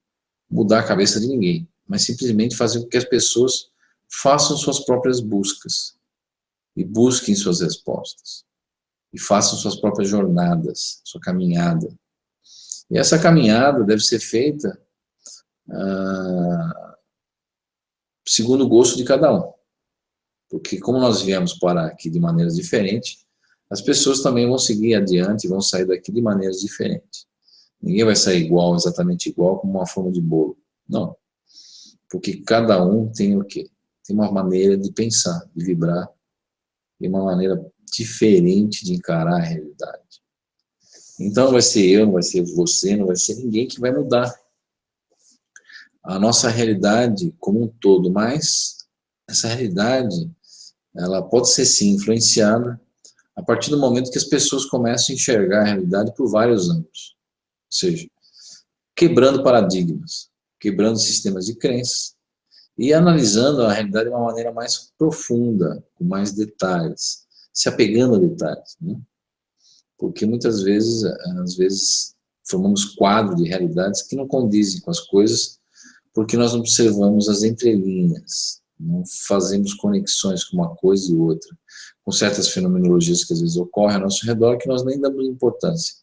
mudar a cabeça de ninguém, mas simplesmente fazer com que as pessoas façam suas próprias buscas e busquem suas respostas e façam suas próprias jornadas, sua caminhada. E essa caminhada deve ser feita segundo o gosto de cada um, porque como nós viemos parar aqui de maneiras diferentes, as pessoas também vão seguir adiante e vão sair daqui de maneiras diferentes. Ninguém vai sair igual, exatamente igual, como uma forma de bolo. Não. Porque cada um tem o quê? Tem uma maneira de pensar, de vibrar, e uma maneira diferente de encarar a realidade. Então não vai ser eu, não vai ser você, não vai ser ninguém que vai mudar a nossa realidade como um todo, mas essa realidade, ela pode ser sim influenciada a partir do momento que as pessoas começam a enxergar a realidade por vários ângulos. Ou seja, quebrando paradigmas, quebrando sistemas de crenças e analisando a realidade de uma maneira mais profunda, com mais detalhes, se apegando a detalhes, né? Porque muitas vezes, às vezes, formamos quadros de realidades que não condizem com as coisas, porque nós não observamos as entrelinhas, não fazemos conexões com uma coisa e outra, com certas fenomenologias que às vezes ocorrem ao nosso redor que nós nem damos importância.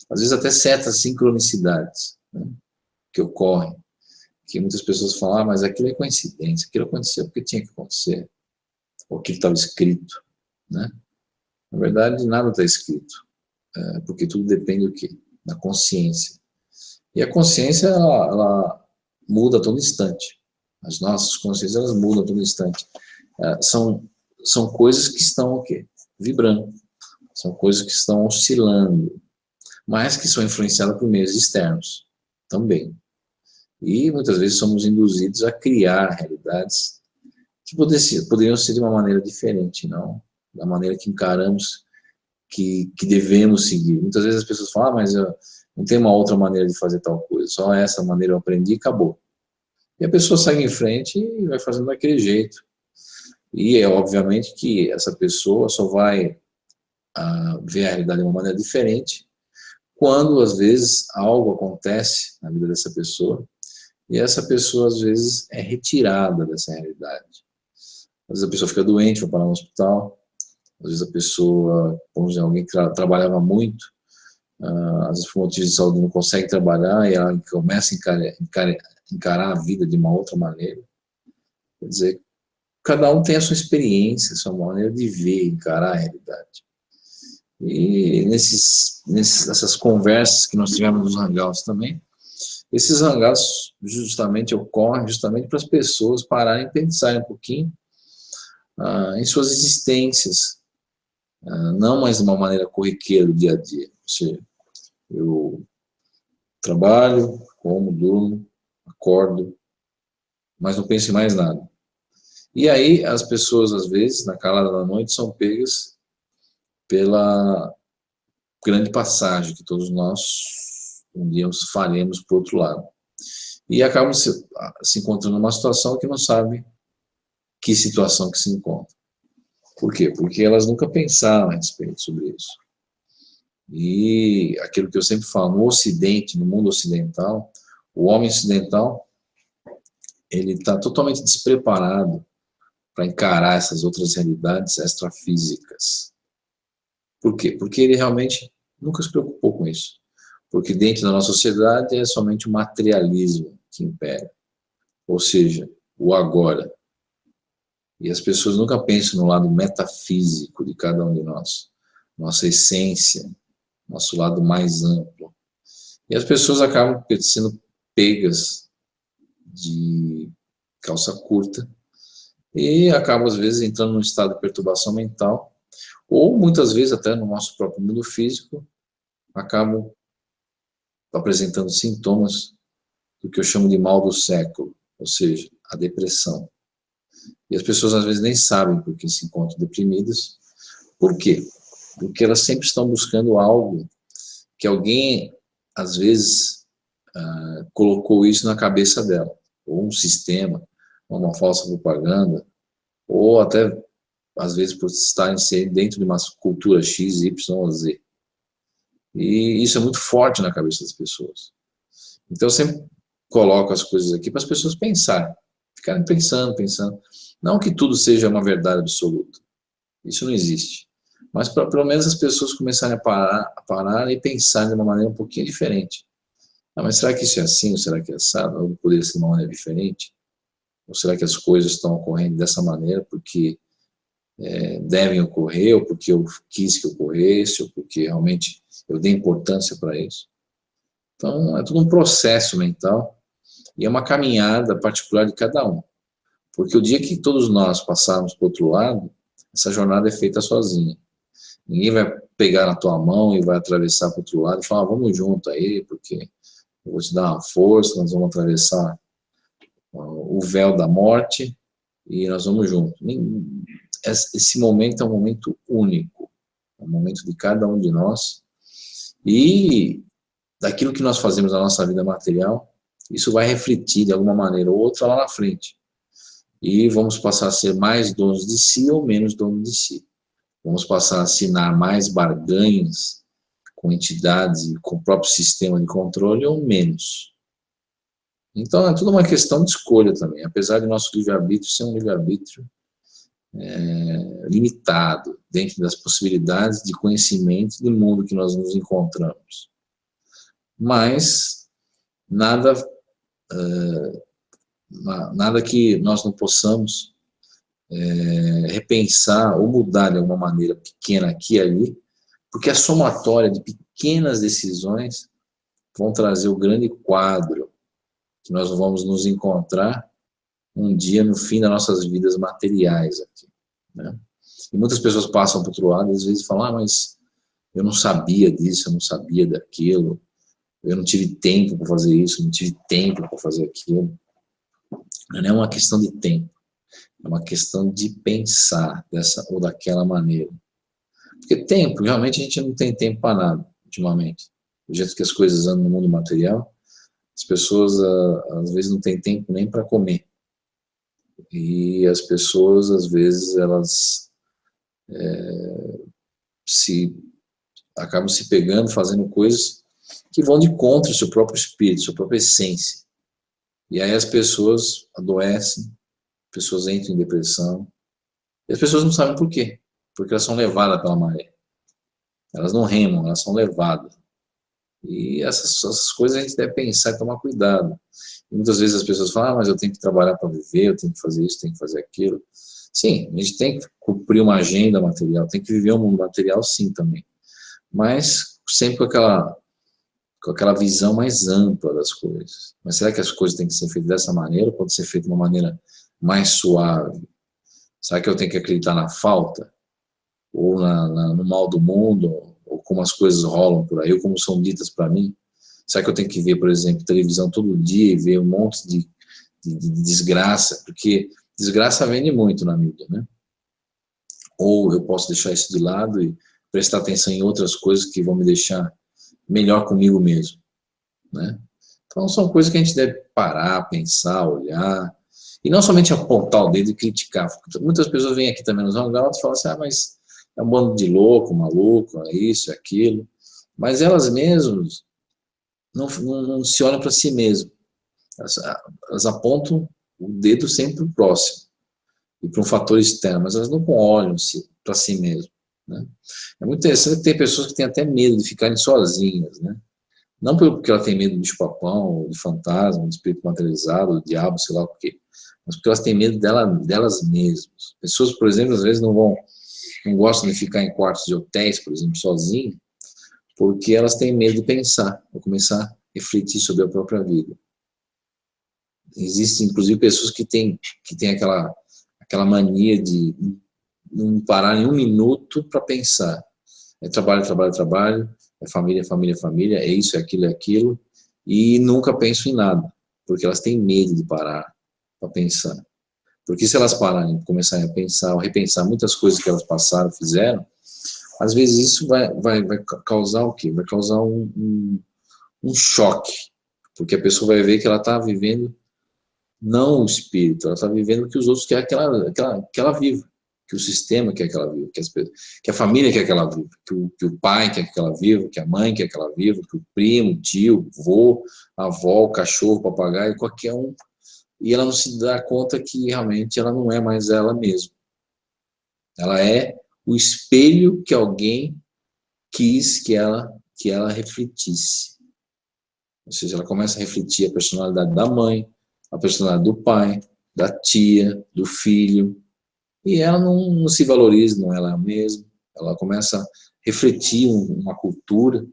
Às vezes até certas sincronicidades, né, que ocorrem, que muitas pessoas falam, mas aquilo é coincidência, aquilo aconteceu porque tinha que acontecer, ou aquilo estava escrito, né? Na verdade, nada está escrito, porque tudo depende do quê? Da consciência. E a consciência, ela muda a todo instante. As nossas consciências, elas mudam a todo instante. São coisas que estão o quê? Vibrando. São coisas que estão oscilando, mas que são influenciadas por meios externos também. E muitas vezes somos induzidos a criar realidades que poderiam ser de uma maneira diferente, não da maneira que encaramos que devemos seguir. Muitas vezes as pessoas falam, mas não tem uma outra maneira de fazer tal coisa, só essa maneira eu aprendi e acabou. E a pessoa segue em frente e vai fazendo daquele jeito. E é obviamente que essa pessoa só vai ver a realidade de uma maneira diferente quando, às vezes, algo acontece na vida dessa pessoa e essa pessoa, às vezes, é retirada dessa realidade. Às vezes a pessoa fica doente, vai parar no hospital, às vezes a pessoa, vamos dizer, alguém que trabalhava muito, às vezes por motivos de saúde não consegue trabalhar e ela começa a encarar a vida de uma outra maneira. Quer dizer, cada um tem a sua experiência, a sua maneira de ver, encarar a realidade. E nessas conversas que nós tivemos nos hangouts também, esses hangouts justamente ocorrem para as pessoas pararem e pensarem um pouquinho em suas existências, não mais de uma maneira corriqueira do dia a dia. Ou seja, eu trabalho, como, durmo, acordo, mas não penso em mais nada. E aí as pessoas, às vezes, na calada da noite, são pegas pela grande passagem que todos nós um dia faremos para o outro lado. E acabam se encontrando numa situação que não sabe que situação que se encontra. Por quê? Porque elas nunca pensaram a respeito sobre isso. E aquilo que eu sempre falo, no Ocidente, no mundo ocidental, o homem ocidental, ele está totalmente despreparado para encarar essas outras realidades extrafísicas. Por quê? Porque ele realmente nunca se preocupou com isso. Porque dentro da nossa sociedade é somente o materialismo que impera. Ou seja, o agora. E as pessoas nunca pensam no lado metafísico de cada um de nós. Nossa essência, nosso lado mais amplo. E as pessoas acabam sendo pegas de calça curta e acabam, às vezes, entrando num estado de perturbação mental, ou muitas vezes até no nosso próprio mundo físico, acabam apresentando sintomas do que eu chamo de mal do século, ou seja, a depressão. E as pessoas às vezes nem sabem por que se encontram deprimidas. Por quê? Porque elas sempre estão buscando algo que alguém, às vezes, colocou isso na cabeça dela, ou um sistema, ou uma falsa propaganda, ou até, às vezes, por estarem dentro de uma cultura X, Y ou Z. E isso é muito forte na cabeça das pessoas. Então, eu sempre coloco as coisas aqui para as pessoas pensarem, ficarem pensando. Não que tudo seja uma verdade absoluta. Isso não existe. Mas para pelo menos as pessoas começarem a parar e pensar de uma maneira um pouquinho diferente. Ah, mas será que isso é assim? Ou será que é assado? Ou poderia ser de uma maneira diferente? Ou será que as coisas estão ocorrendo dessa maneira porque devem ocorrer, ou porque eu quis que ocorresse, ou porque realmente eu dei importância para isso? Então, é tudo um processo mental e é uma caminhada particular de cada um. Porque o dia que todos nós passarmos para o outro lado, essa jornada é feita sozinha. Ninguém vai pegar na tua mão e vai atravessar para o outro lado e falar, vamos junto aí, porque eu vou te dar uma força, nós vamos atravessar o véu da morte e nós vamos junto. Esse momento é um momento único, é um momento de cada um de nós, e daquilo que nós fazemos na nossa vida material, isso vai refletir de alguma maneira ou outra lá na frente. E vamos passar a ser mais donos de si ou menos donos de si. Vamos passar a assinar mais barganhas com entidades e com o próprio sistema de controle ou menos. Então é tudo uma questão de escolha também, apesar de nosso livre-arbítrio ser um livre-arbítrio limitado dentro das possibilidades de conhecimento do mundo que nós nos encontramos. Mas nada que nós não possamos repensar ou mudar de alguma maneira pequena aqui e ali, porque a somatória de pequenas decisões vão trazer o grande quadro que nós vamos nos encontrar um dia no fim das nossas vidas materiais aqui, né? E muitas pessoas passam para o outro lado e às vezes falam, mas eu não sabia disso, eu não sabia daquilo, eu não tive tempo para fazer isso, não tive tempo para fazer aquilo. Não é uma questão de tempo, é uma questão de pensar dessa ou daquela maneira. Porque tempo, realmente a gente não tem tempo para nada, ultimamente. Do jeito que as coisas andam no mundo material, as pessoas às vezes não têm tempo nem para comer. E as pessoas, às vezes, elas acabam se pegando, fazendo coisas que vão de contra o seu próprio espírito, sua própria essência. E aí as pessoas adoecem, pessoas entram em depressão, e as pessoas não sabem por quê, porque elas são levadas pela maré. Elas não remam, elas são levadas. E essas coisas a gente deve pensar e tomar cuidado. E muitas vezes as pessoas falam, mas eu tenho que trabalhar para viver, eu tenho que fazer isso, tenho que fazer aquilo. Sim, a gente tem que cumprir uma agenda material, tem que viver um mundo material sim também. Mas sempre com aquela visão mais ampla das coisas. Mas será que as coisas têm que ser feitas dessa maneira ou pode ser feito de uma maneira mais suave? Será que eu tenho que acreditar na falta? Ou no mal do mundo? Ou como as coisas rolam por aí, ou como são ditas para mim? Será que eu tenho que ver, por exemplo, televisão todo dia e ver um monte de desgraça? Porque desgraça vende muito na mídia, né? Ou eu posso deixar isso de lado e prestar atenção em outras coisas que vão me deixar melhor comigo mesmo, né? Então são coisas que a gente deve parar, pensar, olhar, e não somente apontar o dedo e criticar. Muitas pessoas vêm aqui também nos hangouts e falam assim, mas é um bando de louco, maluco, é isso, é aquilo, mas elas mesmas não se olham para si mesmas, elas apontam o dedo sempre para o próximo, e para um fator externo, mas elas não olham para si mesmas, né? É muito interessante que tem pessoas que têm até medo de ficarem sozinhas, né? Não porque ela tem medo do bicho-papão, de fantasma, de espírito materializado, do diabo, sei lá o quê, mas porque elas têm medo delas mesmas. Pessoas, por exemplo, às vezes não gostam de ficar em quartos de hotéis, por exemplo, sozinhas, porque elas têm medo de pensar, ou começar a refletir sobre a própria vida. Existem, inclusive, pessoas que têm aquela mania de não parar em um minuto para pensar. É trabalho, trabalho, trabalho, é família, família, família, é isso, é aquilo, e nunca pensam em nada, porque elas têm medo de parar para pensar. Porque se elas pararem, começarem a pensar, ou repensar muitas coisas que elas passaram, fizeram, às vezes isso vai causar o quê? Vai causar um choque, porque a pessoa vai ver que ela está vivendo não o espírito, ela está vivendo o que os outros querem que ela viva, que o sistema quer que ela viva, que a família quer que ela viva, que o pai quer que ela viva, que a mãe quer que ela viva, que o primo, o tio, o vô, a avó, o cachorro, o papagaio, qualquer um, e ela não se dá conta que realmente ela não é mais ela mesma. Ela é o espelho que alguém quis que ela refletisse. Ou seja, ela começa a refletir a personalidade da mãe, a personalidade do pai, da tia, do filho, e ela não se valoriza, não é ela mesma, ela começa a refletir uma cultura,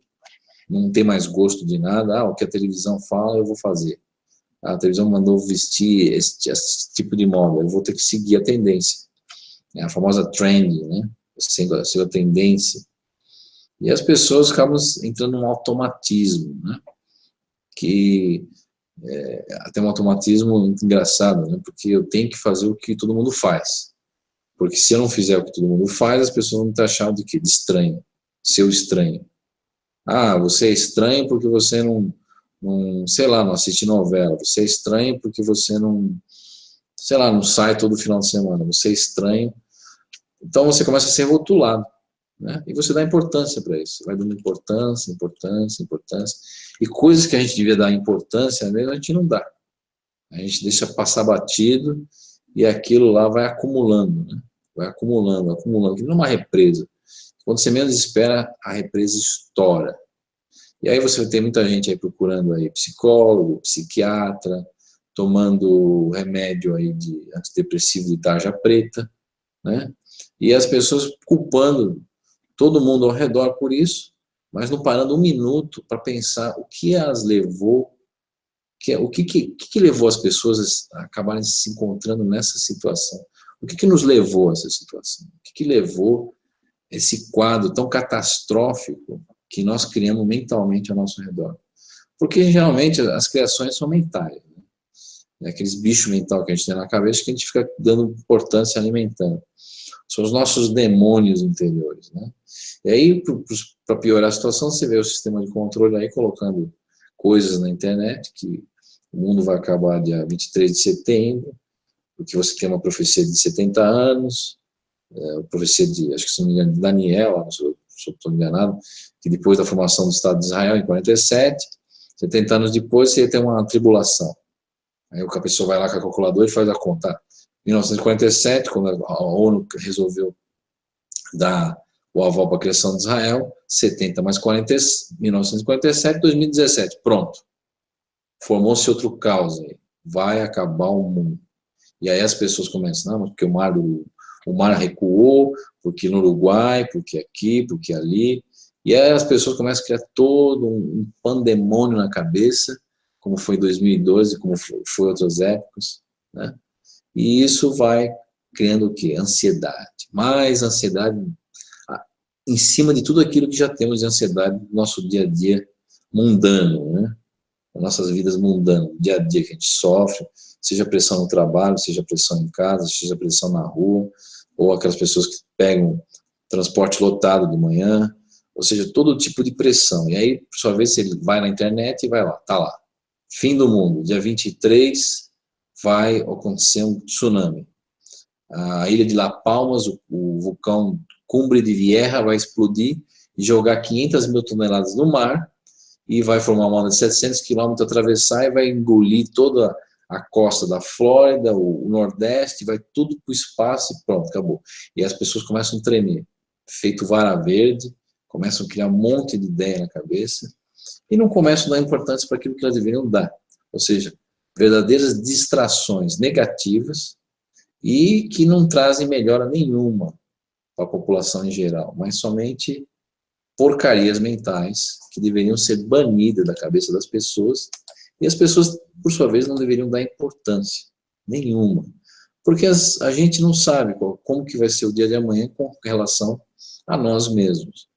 não tem mais gosto de nada, o que a televisão fala eu vou fazer, a televisão mandou vestir esse tipo de moda, eu vou ter que seguir a tendência, é a famosa trend, né? Sendo a tendência, e as pessoas acabam entrando num automatismo, né? Que até um automatismo muito engraçado, né? Porque eu tenho que fazer o que todo mundo faz. Porque se eu não fizer o que todo mundo faz, as pessoas vão me taxar de quê? De estranho. Seu estranho. Você é estranho porque você sei lá, não assiste novela. Você é estranho porque você sei lá, não sai todo final de semana. Você é estranho. Então você começa a ser rotulado, né? E você dá importância para isso. Você vai dando importância, importância, importância. E coisas que a gente devia dar importância, a gente não dá. A gente deixa passar batido e aquilo lá vai acumulando, né? Vai acumulando, acumulando, que não é uma represa. Quando você menos espera, a represa estoura. E aí você tem muita gente aí procurando aí psicólogo, psiquiatra, tomando remédio aí de antidepressivo de tarja preta, né? E as pessoas culpando todo mundo ao redor por isso, mas não parando um minuto para pensar o que as levou, o que levou as pessoas a acabarem se encontrando nessa situação. O que nos levou a essa situação? O que levou esse quadro tão catastrófico que nós criamos mentalmente ao nosso redor? Porque geralmente as criações são mentais, né? É aqueles bichos mentais que a gente tem na cabeça que a gente fica dando importância, alimentando. São os nossos demônios interiores, né? E aí, para piorar a situação, você vê o sistema de controle aí colocando coisas na internet, que o mundo vai acabar dia 23 de setembro, porque você tem uma profecia de 70 anos, a profecia de, acho que se não me engano, de Daniel, se eu estou enganado, que depois da formação do Estado de Israel, em 47, 70 anos depois, você tem uma tribulação. Aí a pessoa vai lá com a calculadora e faz a conta. 1947, quando a ONU resolveu dar o aval para a criação de Israel, 70 mais 40, 1947, 2017, pronto. Formou-se outro caos aí. Vai acabar o mundo. E aí as pessoas começam, não, porque o mar recuou, porque no Uruguai, porque aqui, porque ali. E aí as pessoas começam a criar todo um pandemônio na cabeça, como foi em 2012, como foi em outras épocas, né? E isso vai criando o quê? Ansiedade. Mais ansiedade em cima de tudo aquilo que já temos de ansiedade no nosso dia a dia mundano, né? As nossas vidas mundanas, dia a dia que a gente sofre, seja pressão no trabalho, seja pressão em casa, seja pressão na rua, ou aquelas pessoas que pegam transporte lotado de manhã, ou seja, todo tipo de pressão. E aí, por sua vez, ele vai na internet e vai lá, tá lá. Fim do mundo, dia 23 vai acontecer um tsunami. A ilha de La Palmas, o vulcão Cumbre de Vieja vai explodir e jogar 500 mil toneladas no mar e vai formar uma onda de 700 quilômetros, atravessar e vai engolir toda a costa da Flórida, o Nordeste, vai tudo para o espaço e pronto, acabou. E as pessoas começam a tremer, feito vara verde, começam a criar um monte de ideia na cabeça e não começam a dar importância para aquilo que elas deveriam dar. Ou seja, verdadeiras distrações negativas e que não trazem melhora nenhuma para a população em geral, mas somente porcarias mentais que deveriam ser banidas da cabeça das pessoas e as pessoas, por sua vez, não deveriam dar importância nenhuma, porque a gente não sabe como que vai ser o dia de amanhã com relação a nós mesmos.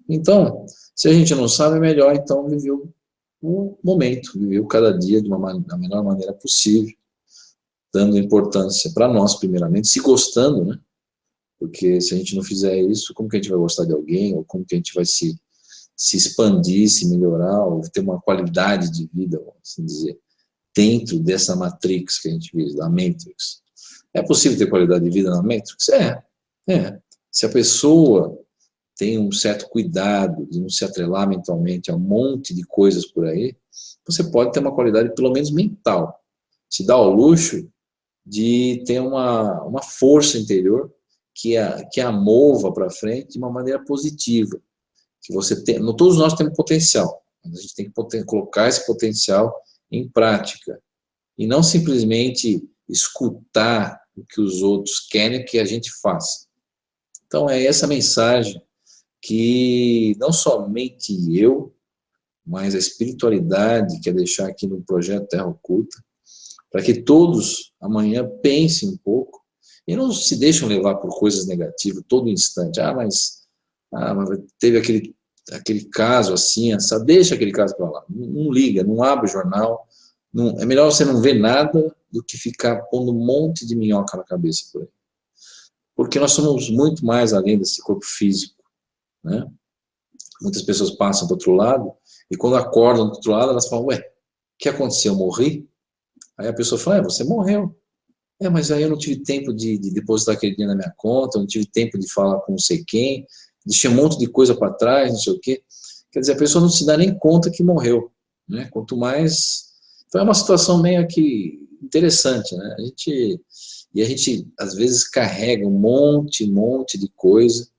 Então, se a gente não sabe, é melhor então viver o momento, viver cada dia da melhor maneira possível, dando importância para nós primeiramente, se gostando, né? Porque se a gente não fizer isso, como que a gente vai gostar de alguém, ou como que a gente vai se expandir, se melhorar, ou ter uma qualidade de vida, vamos assim dizer, dentro dessa matrix que a gente vive, da Matrix. É possível ter qualidade de vida na Matrix? É. Se a pessoa tem um certo cuidado de não se atrelar mentalmente a um monte de coisas por aí, você pode ter uma qualidade, pelo menos mental. Se dá ao luxo de ter uma força interior que a mova para frente de uma maneira positiva. Que você tem, todos nós temos potencial, mas a gente tem que colocar esse potencial em prática e não simplesmente escutar o que os outros querem que a gente faça. Então é essa mensagem que não somente eu, mas a espiritualidade quer deixar aqui no projeto Terra Oculta, para que todos amanhã pensem um pouco e não se deixem levar por coisas negativas todo instante. Mas teve aquele caso assim, sabe? Deixa aquele caso para lá, não liga, não abre o jornal, é melhor você não ver nada do que ficar pondo um monte de minhoca na cabeça por aí. Porque nós somos muito mais além desse corpo físico, né? Muitas pessoas passam do outro lado e quando acordam do outro lado elas falam, ué, o que aconteceu? Eu morri? Aí a pessoa fala, você morreu. Mas aí eu não tive tempo de depositar aquele dinheiro na minha conta, eu não tive tempo de falar com não sei quem, deixei um monte de coisa para trás, não sei o quê. Quer dizer, a pessoa não se dá nem conta que morreu, né? Quanto mais... Então é uma situação meio que interessante, né? A gente, às vezes, carrega um monte de coisa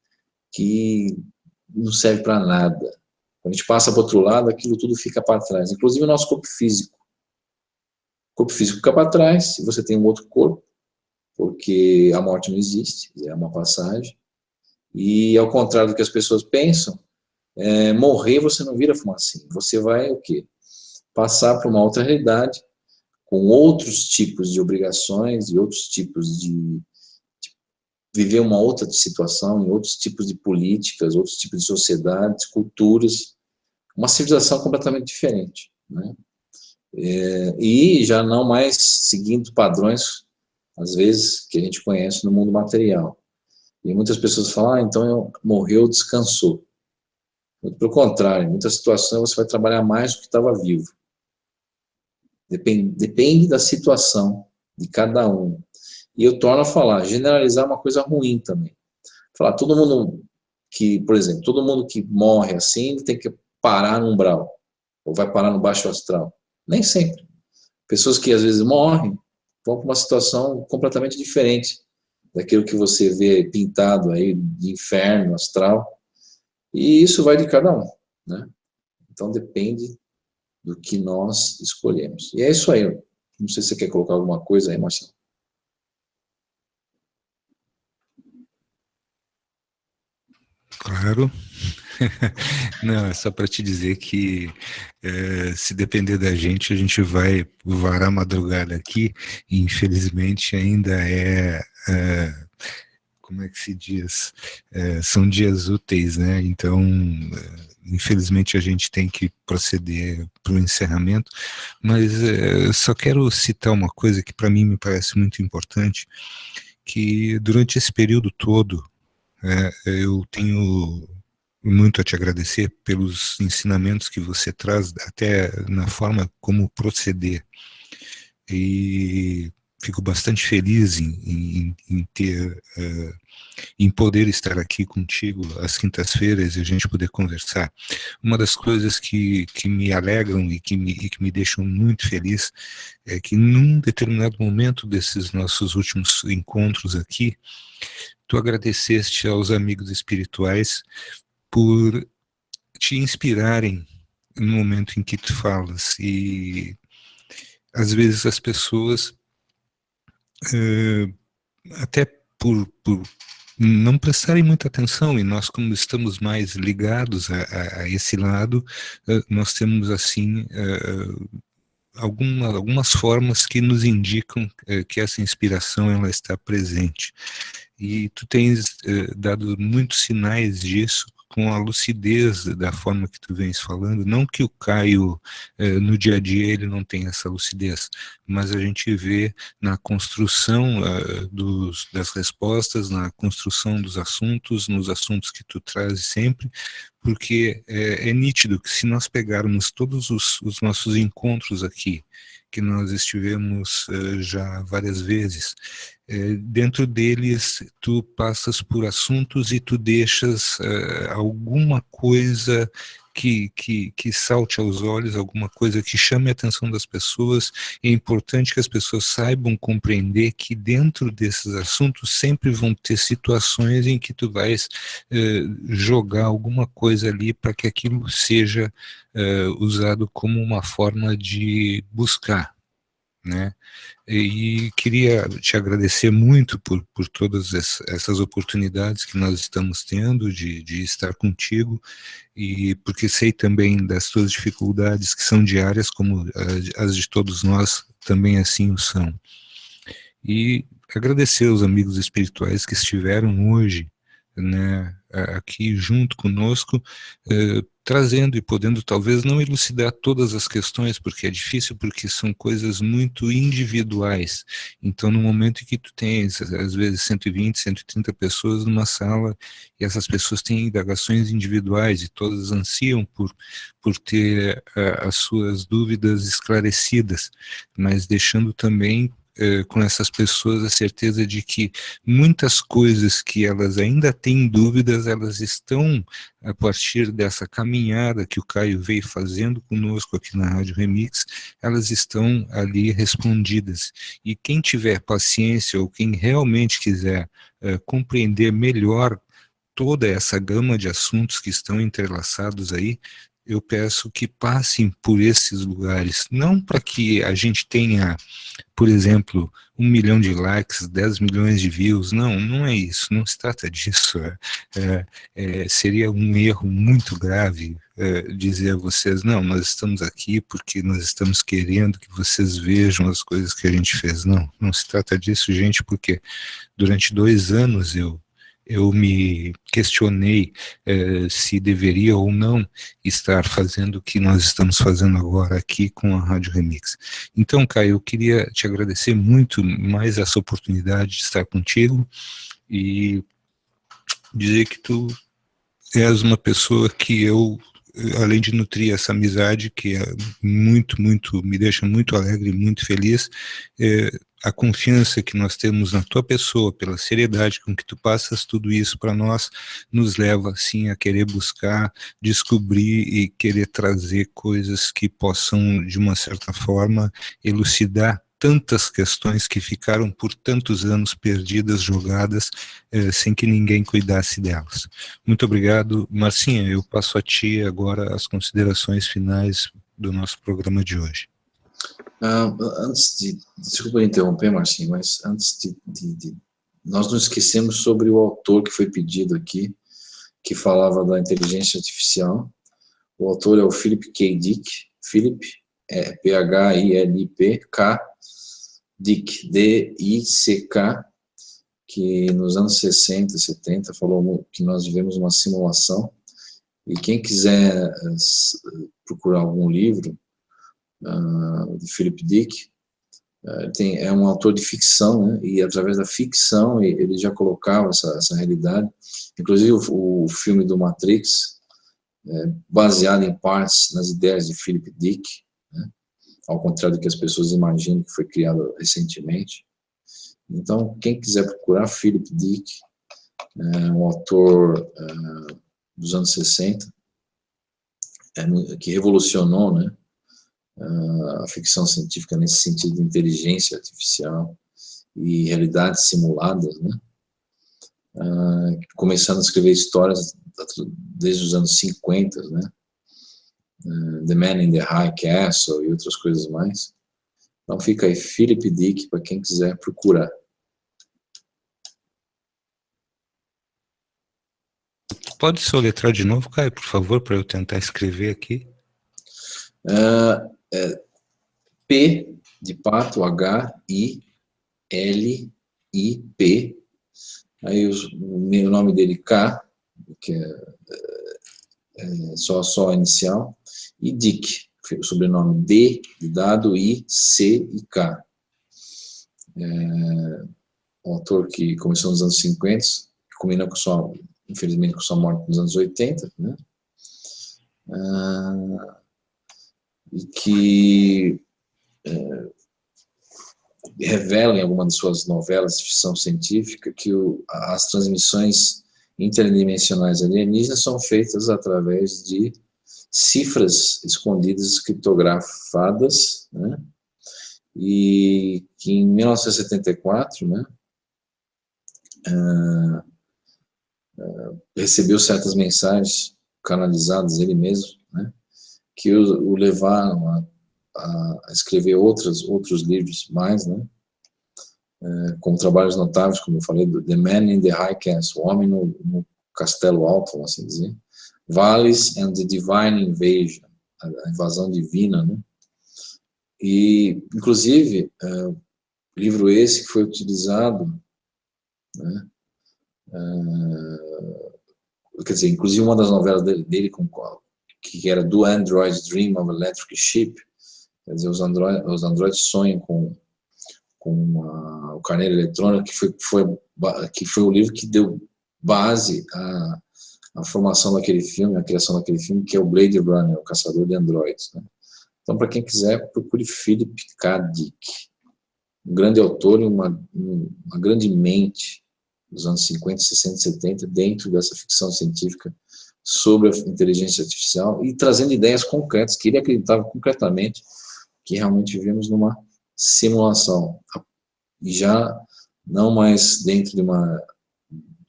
que não serve para nada. Quando a gente passa para o outro lado, aquilo tudo fica para trás, inclusive o nosso corpo físico. O corpo físico fica para trás, e você tem um outro corpo, porque a morte não existe, é uma passagem. E ao contrário do que as pessoas pensam, morrer você não vira fumacinha. Você vai o quê? Passar para uma outra realidade, com outros tipos de obrigações, e outros tipos de viver uma outra situação, em outros tipos de políticas, outros tipos de sociedades, culturas, uma civilização completamente diferente, né? E já não mais seguindo padrões, às vezes, que a gente conhece no mundo material. E muitas pessoas falam, então morreu, descansou. Muito pelo contrário, em muitas situações você vai trabalhar mais do que estava vivo. Depende da situação de cada um. E eu torno a falar, generalizar é uma coisa ruim também. Falar, todo mundo que, por exemplo, todo mundo que morre assim tem que parar no umbral, ou vai parar no baixo astral. Nem sempre. Pessoas que às vezes morrem vão para uma situação completamente diferente daquilo que você vê pintado aí de inferno, astral. E isso vai de cada um, né? Então depende do que nós escolhemos. E é isso aí. Não sei se você quer colocar alguma coisa aí, Marcelo. Claro. Não, é só para te dizer que se depender da gente, a gente vai varar a madrugada aqui, e infelizmente ainda como é que se diz, são dias úteis, né? Então, infelizmente a gente tem que proceder para o encerramento, mas só quero citar uma coisa que para mim me parece muito importante, que durante esse período todo, eu tenho muito a te agradecer pelos ensinamentos que você traz, até na forma como proceder. E fico bastante feliz em poder estar aqui contigo às quintas-feiras e a gente poder conversar. Uma das coisas que me alegram e que me deixam muito feliz é que num determinado momento desses nossos últimos encontros aqui, tu agradeceste aos amigos espirituais por te inspirarem no momento em que tu falas, e às vezes as pessoas até por não prestarem muita atenção, e nós, como estamos mais ligados a esse lado, nós temos assim algumas formas que nos indicam que essa inspiração ela está presente. E tu tens dado muitos sinais disso, com a lucidez da forma que tu vens falando. Não que o Caio, no dia a dia, ele não tenha essa lucidez, mas a gente vê na construção das respostas, na construção dos assuntos, nos assuntos que tu trazes sempre, porque é nítido que se nós pegarmos todos os nossos encontros aqui, que nós estivemos já várias vezes, dentro deles tu passas por assuntos e tu deixas alguma coisa que salte aos olhos, alguma coisa que chame a atenção das pessoas. É importante que as pessoas saibam compreender que dentro desses assuntos sempre vão ter situações em que tu vais jogar alguma coisa ali para que aquilo seja usado como uma forma de buscar, né? E queria te agradecer muito por todas essas oportunidades que nós estamos tendo de estar contigo, e porque sei também das tuas dificuldades que são diárias, como as de todos nós também assim o são. E agradecer aos amigos espirituais que estiveram hoje, né, aqui junto conosco, trazendo e podendo talvez não elucidar todas as questões, porque é difícil, porque são coisas muito individuais. Então, no momento em que tu tens, às vezes, 120, 130 pessoas numa sala, e essas pessoas têm indagações individuais, e todas ansiam por ter as suas dúvidas esclarecidas, mas deixando também com essas pessoas a certeza de que muitas coisas que elas ainda têm dúvidas, elas estão, a partir dessa caminhada que o Caio veio fazendo conosco aqui na Rádio Remix, elas estão ali respondidas. E quem tiver paciência, ou quem realmente quiser compreender melhor toda essa gama de assuntos que estão entrelaçados aí, eu peço que passem por esses lugares, não para que a gente tenha, por exemplo, 1 milhão de likes, 10 milhões de views, não é isso, não se trata disso. Seria um erro muito grave dizer a vocês, não, nós estamos aqui porque nós estamos querendo que vocês vejam as coisas que a gente fez. Não se trata disso, gente, porque durante 2 anos eu me questionei se deveria ou não estar fazendo o que nós estamos fazendo agora aqui com a Rádio Remix. Então, Caio, eu queria te agradecer muito mais essa oportunidade de estar contigo e dizer que tu és uma pessoa que eu, além de nutrir essa amizade, que é muito, me deixa muito alegre, muito feliz, a confiança que nós temos na tua pessoa, pela seriedade com que tu passas tudo isso para nós, nos leva, sim, a querer buscar, descobrir e querer trazer coisas que possam, de uma certa forma, elucidar tantas questões que ficaram por tantos anos perdidas, jogadas, sem que ninguém cuidasse delas. Muito obrigado. Marcinha, eu passo a ti agora as considerações finais do nosso programa de hoje. Desculpa interromper, Marcinho, mas antes nós não esquecemos sobre o autor que foi pedido aqui, que falava da inteligência artificial. O autor é o Philip K. Dick, Philip, Philip K. Dick, D-I-C-K, que nos anos 60, 70, falou que nós vivemos uma simulação, e quem quiser procurar algum livro de Philip Dick, é um autor de ficção, né? E através da ficção ele já colocava essa realidade. Inclusive o filme do Matrix, baseado em partes nas ideias de Philip Dick, né? Ao contrário do que as pessoas imaginam, que foi criado recentemente. Então, quem quiser procurar, Philip Dick, um autor dos anos 60, que revolucionou, né, a ficção científica nesse sentido de inteligência artificial e realidades simuladas, né, começando a escrever histórias desde os anos 50, né, The Man in the High Castle e outras coisas mais. Então fica aí, Philip Dick, para quem quiser procurar. Pode soletrar de novo, Caio, por favor, para eu tentar escrever aqui? P de pato, H-I-L-I-P, aí o nome dele K, que é só inicial, e Dick, o sobrenome D de dado, I, C e K. Um autor que começou nos anos 50, combinou com infelizmente com sua morte nos anos 80, né? E que revela em alguma de suas novelas de ficção científica que as transmissões interdimensionais alienígenas são feitas através de cifras escondidas, criptografadas, né? E que em 1974, né, recebeu certas mensagens canalizadas ele mesmo, né, que o levaram a escrever outros livros mais, né, com trabalhos notáveis, como eu falei, do The Man in the High Castle, o Homem no Castelo Alto, vamos assim dizer, Valleys and the Divine Invasion, a invasão divina, né, e, inclusive, livro esse que foi utilizado, né, quer dizer, inclusive uma das novelas dele que era Do Androids Dream of Electric Sheep, quer dizer, os androides sonham com o carneiro eletrônico, que foi o livro que deu base à formação daquele filme, à criação daquele filme, que é o Blade Runner, o Caçador de Androides, né? Então, para quem quiser, procure Philip K. Dick, um grande autor e uma grande mente dos anos 50, 60, 70, dentro dessa ficção científica sobre a inteligência artificial e trazendo ideias concretas, que ele acreditava concretamente que realmente vivemos numa simulação, e já não mais dentro de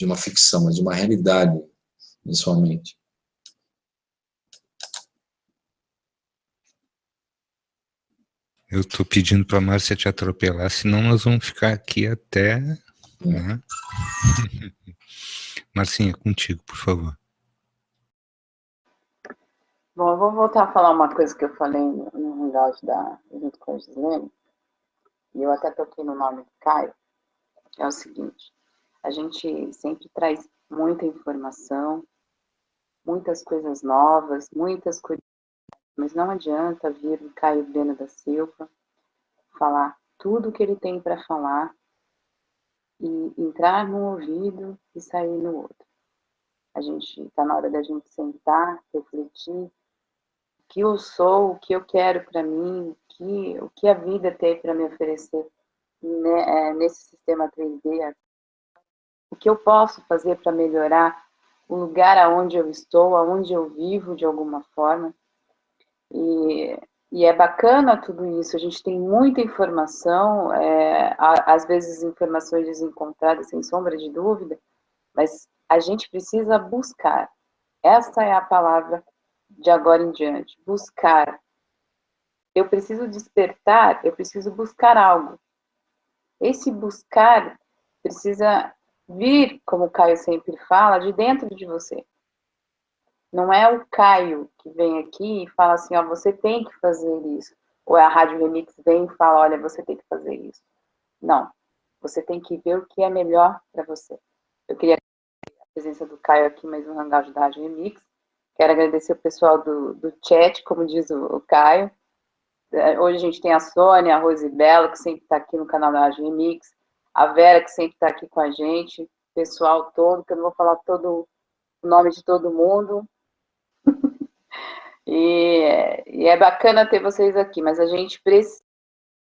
uma ficção, mas de uma realidade em sua mente. Eu estou pedindo para a Márcia te atropelar, senão nós vamos ficar aqui até... Né? Marcinha, contigo, por favor. Bom, eu vou voltar a falar uma coisa que eu falei no hangout junto com a Gislene, e eu até toquei no nome do Caio, é o seguinte: a gente sempre traz muita informação, muitas coisas novas, muitas coisas, mas não adianta vir o Caio Breno da Silva falar tudo o que ele tem para falar e entrar num ouvido e sair no outro. A gente está na hora da gente sentar, refletir o que eu sou, o que eu quero para mim, o que a vida tem para me oferecer nesse sistema 3D, o que eu posso fazer para melhorar o lugar aonde eu estou, aonde eu vivo de alguma forma. E é bacana tudo isso, a gente tem muita informação, às vezes informações desencontradas, sem sombra de dúvida, mas a gente precisa buscar. Essa é a palavra de agora em diante, buscar. Eu preciso despertar, eu preciso buscar algo. Esse buscar precisa vir, como o Caio sempre fala, de dentro de você. Não é o Caio que vem aqui e fala assim, ó, você tem que fazer isso. Ou a Rádio Remix vem e fala, olha, você tem que fazer isso. Não. Você tem que ver o que é melhor para você. Eu queria agradecer a presença do Caio aqui, mais um Hangout da Rádio Remix. Quero agradecer o pessoal do chat, como diz o Caio. Hoje a gente tem a Sônia, a Rosibela, que sempre está aqui no canal da Rádio Remix, a Vera, que sempre está aqui com a gente, o pessoal todo, que eu não vou falar todo o nome de todo mundo. E é bacana ter vocês aqui, mas a gente precisa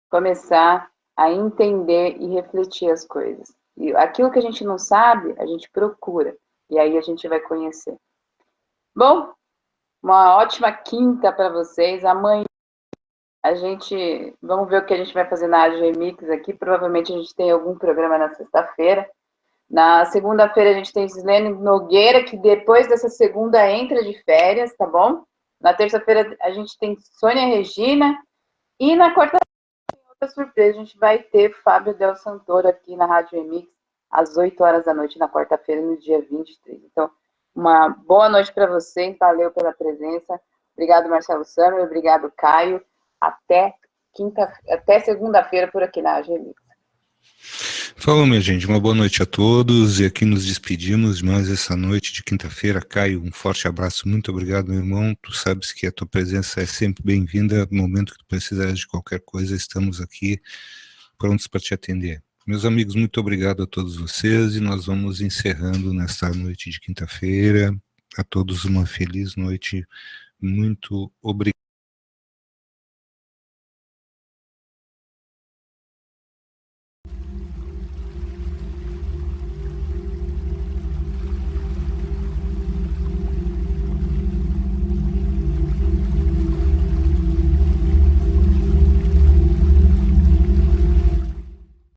começar a entender e refletir as coisas. E aquilo que a gente não sabe, a gente procura, e aí a gente vai conhecer. Bom, uma ótima quinta para vocês. Amanhã vamos ver o que a gente vai fazer na Rádio Remix aqui. Provavelmente a gente tem algum programa na sexta-feira. Na segunda-feira a gente tem Silene Nogueira, que depois dessa segunda entra de férias, tá bom? Na terça-feira a gente tem Sônia Regina. E na quarta-feira tem outra surpresa. A gente vai ter Fábio Del Santoro aqui na Rádio Remix às 8 horas da noite na quarta-feira, no dia 23. Então, uma boa noite para vocês. Valeu pela presença. Obrigado, Marcelo Summer. Obrigado, Caio. Até segunda-feira por aqui na Rádio Remix. Falou, minha gente, uma boa noite a todos, e aqui nos despedimos de mais essa noite de quinta-feira. Caio, um forte abraço, muito obrigado, meu irmão. Tu sabes que a tua presença é sempre bem-vinda. No momento que tu precisares de qualquer coisa, estamos aqui prontos para te atender. Meus amigos, muito obrigado a todos vocês, e nós vamos encerrando nesta noite de quinta-feira. A todos uma feliz noite, muito obrigado.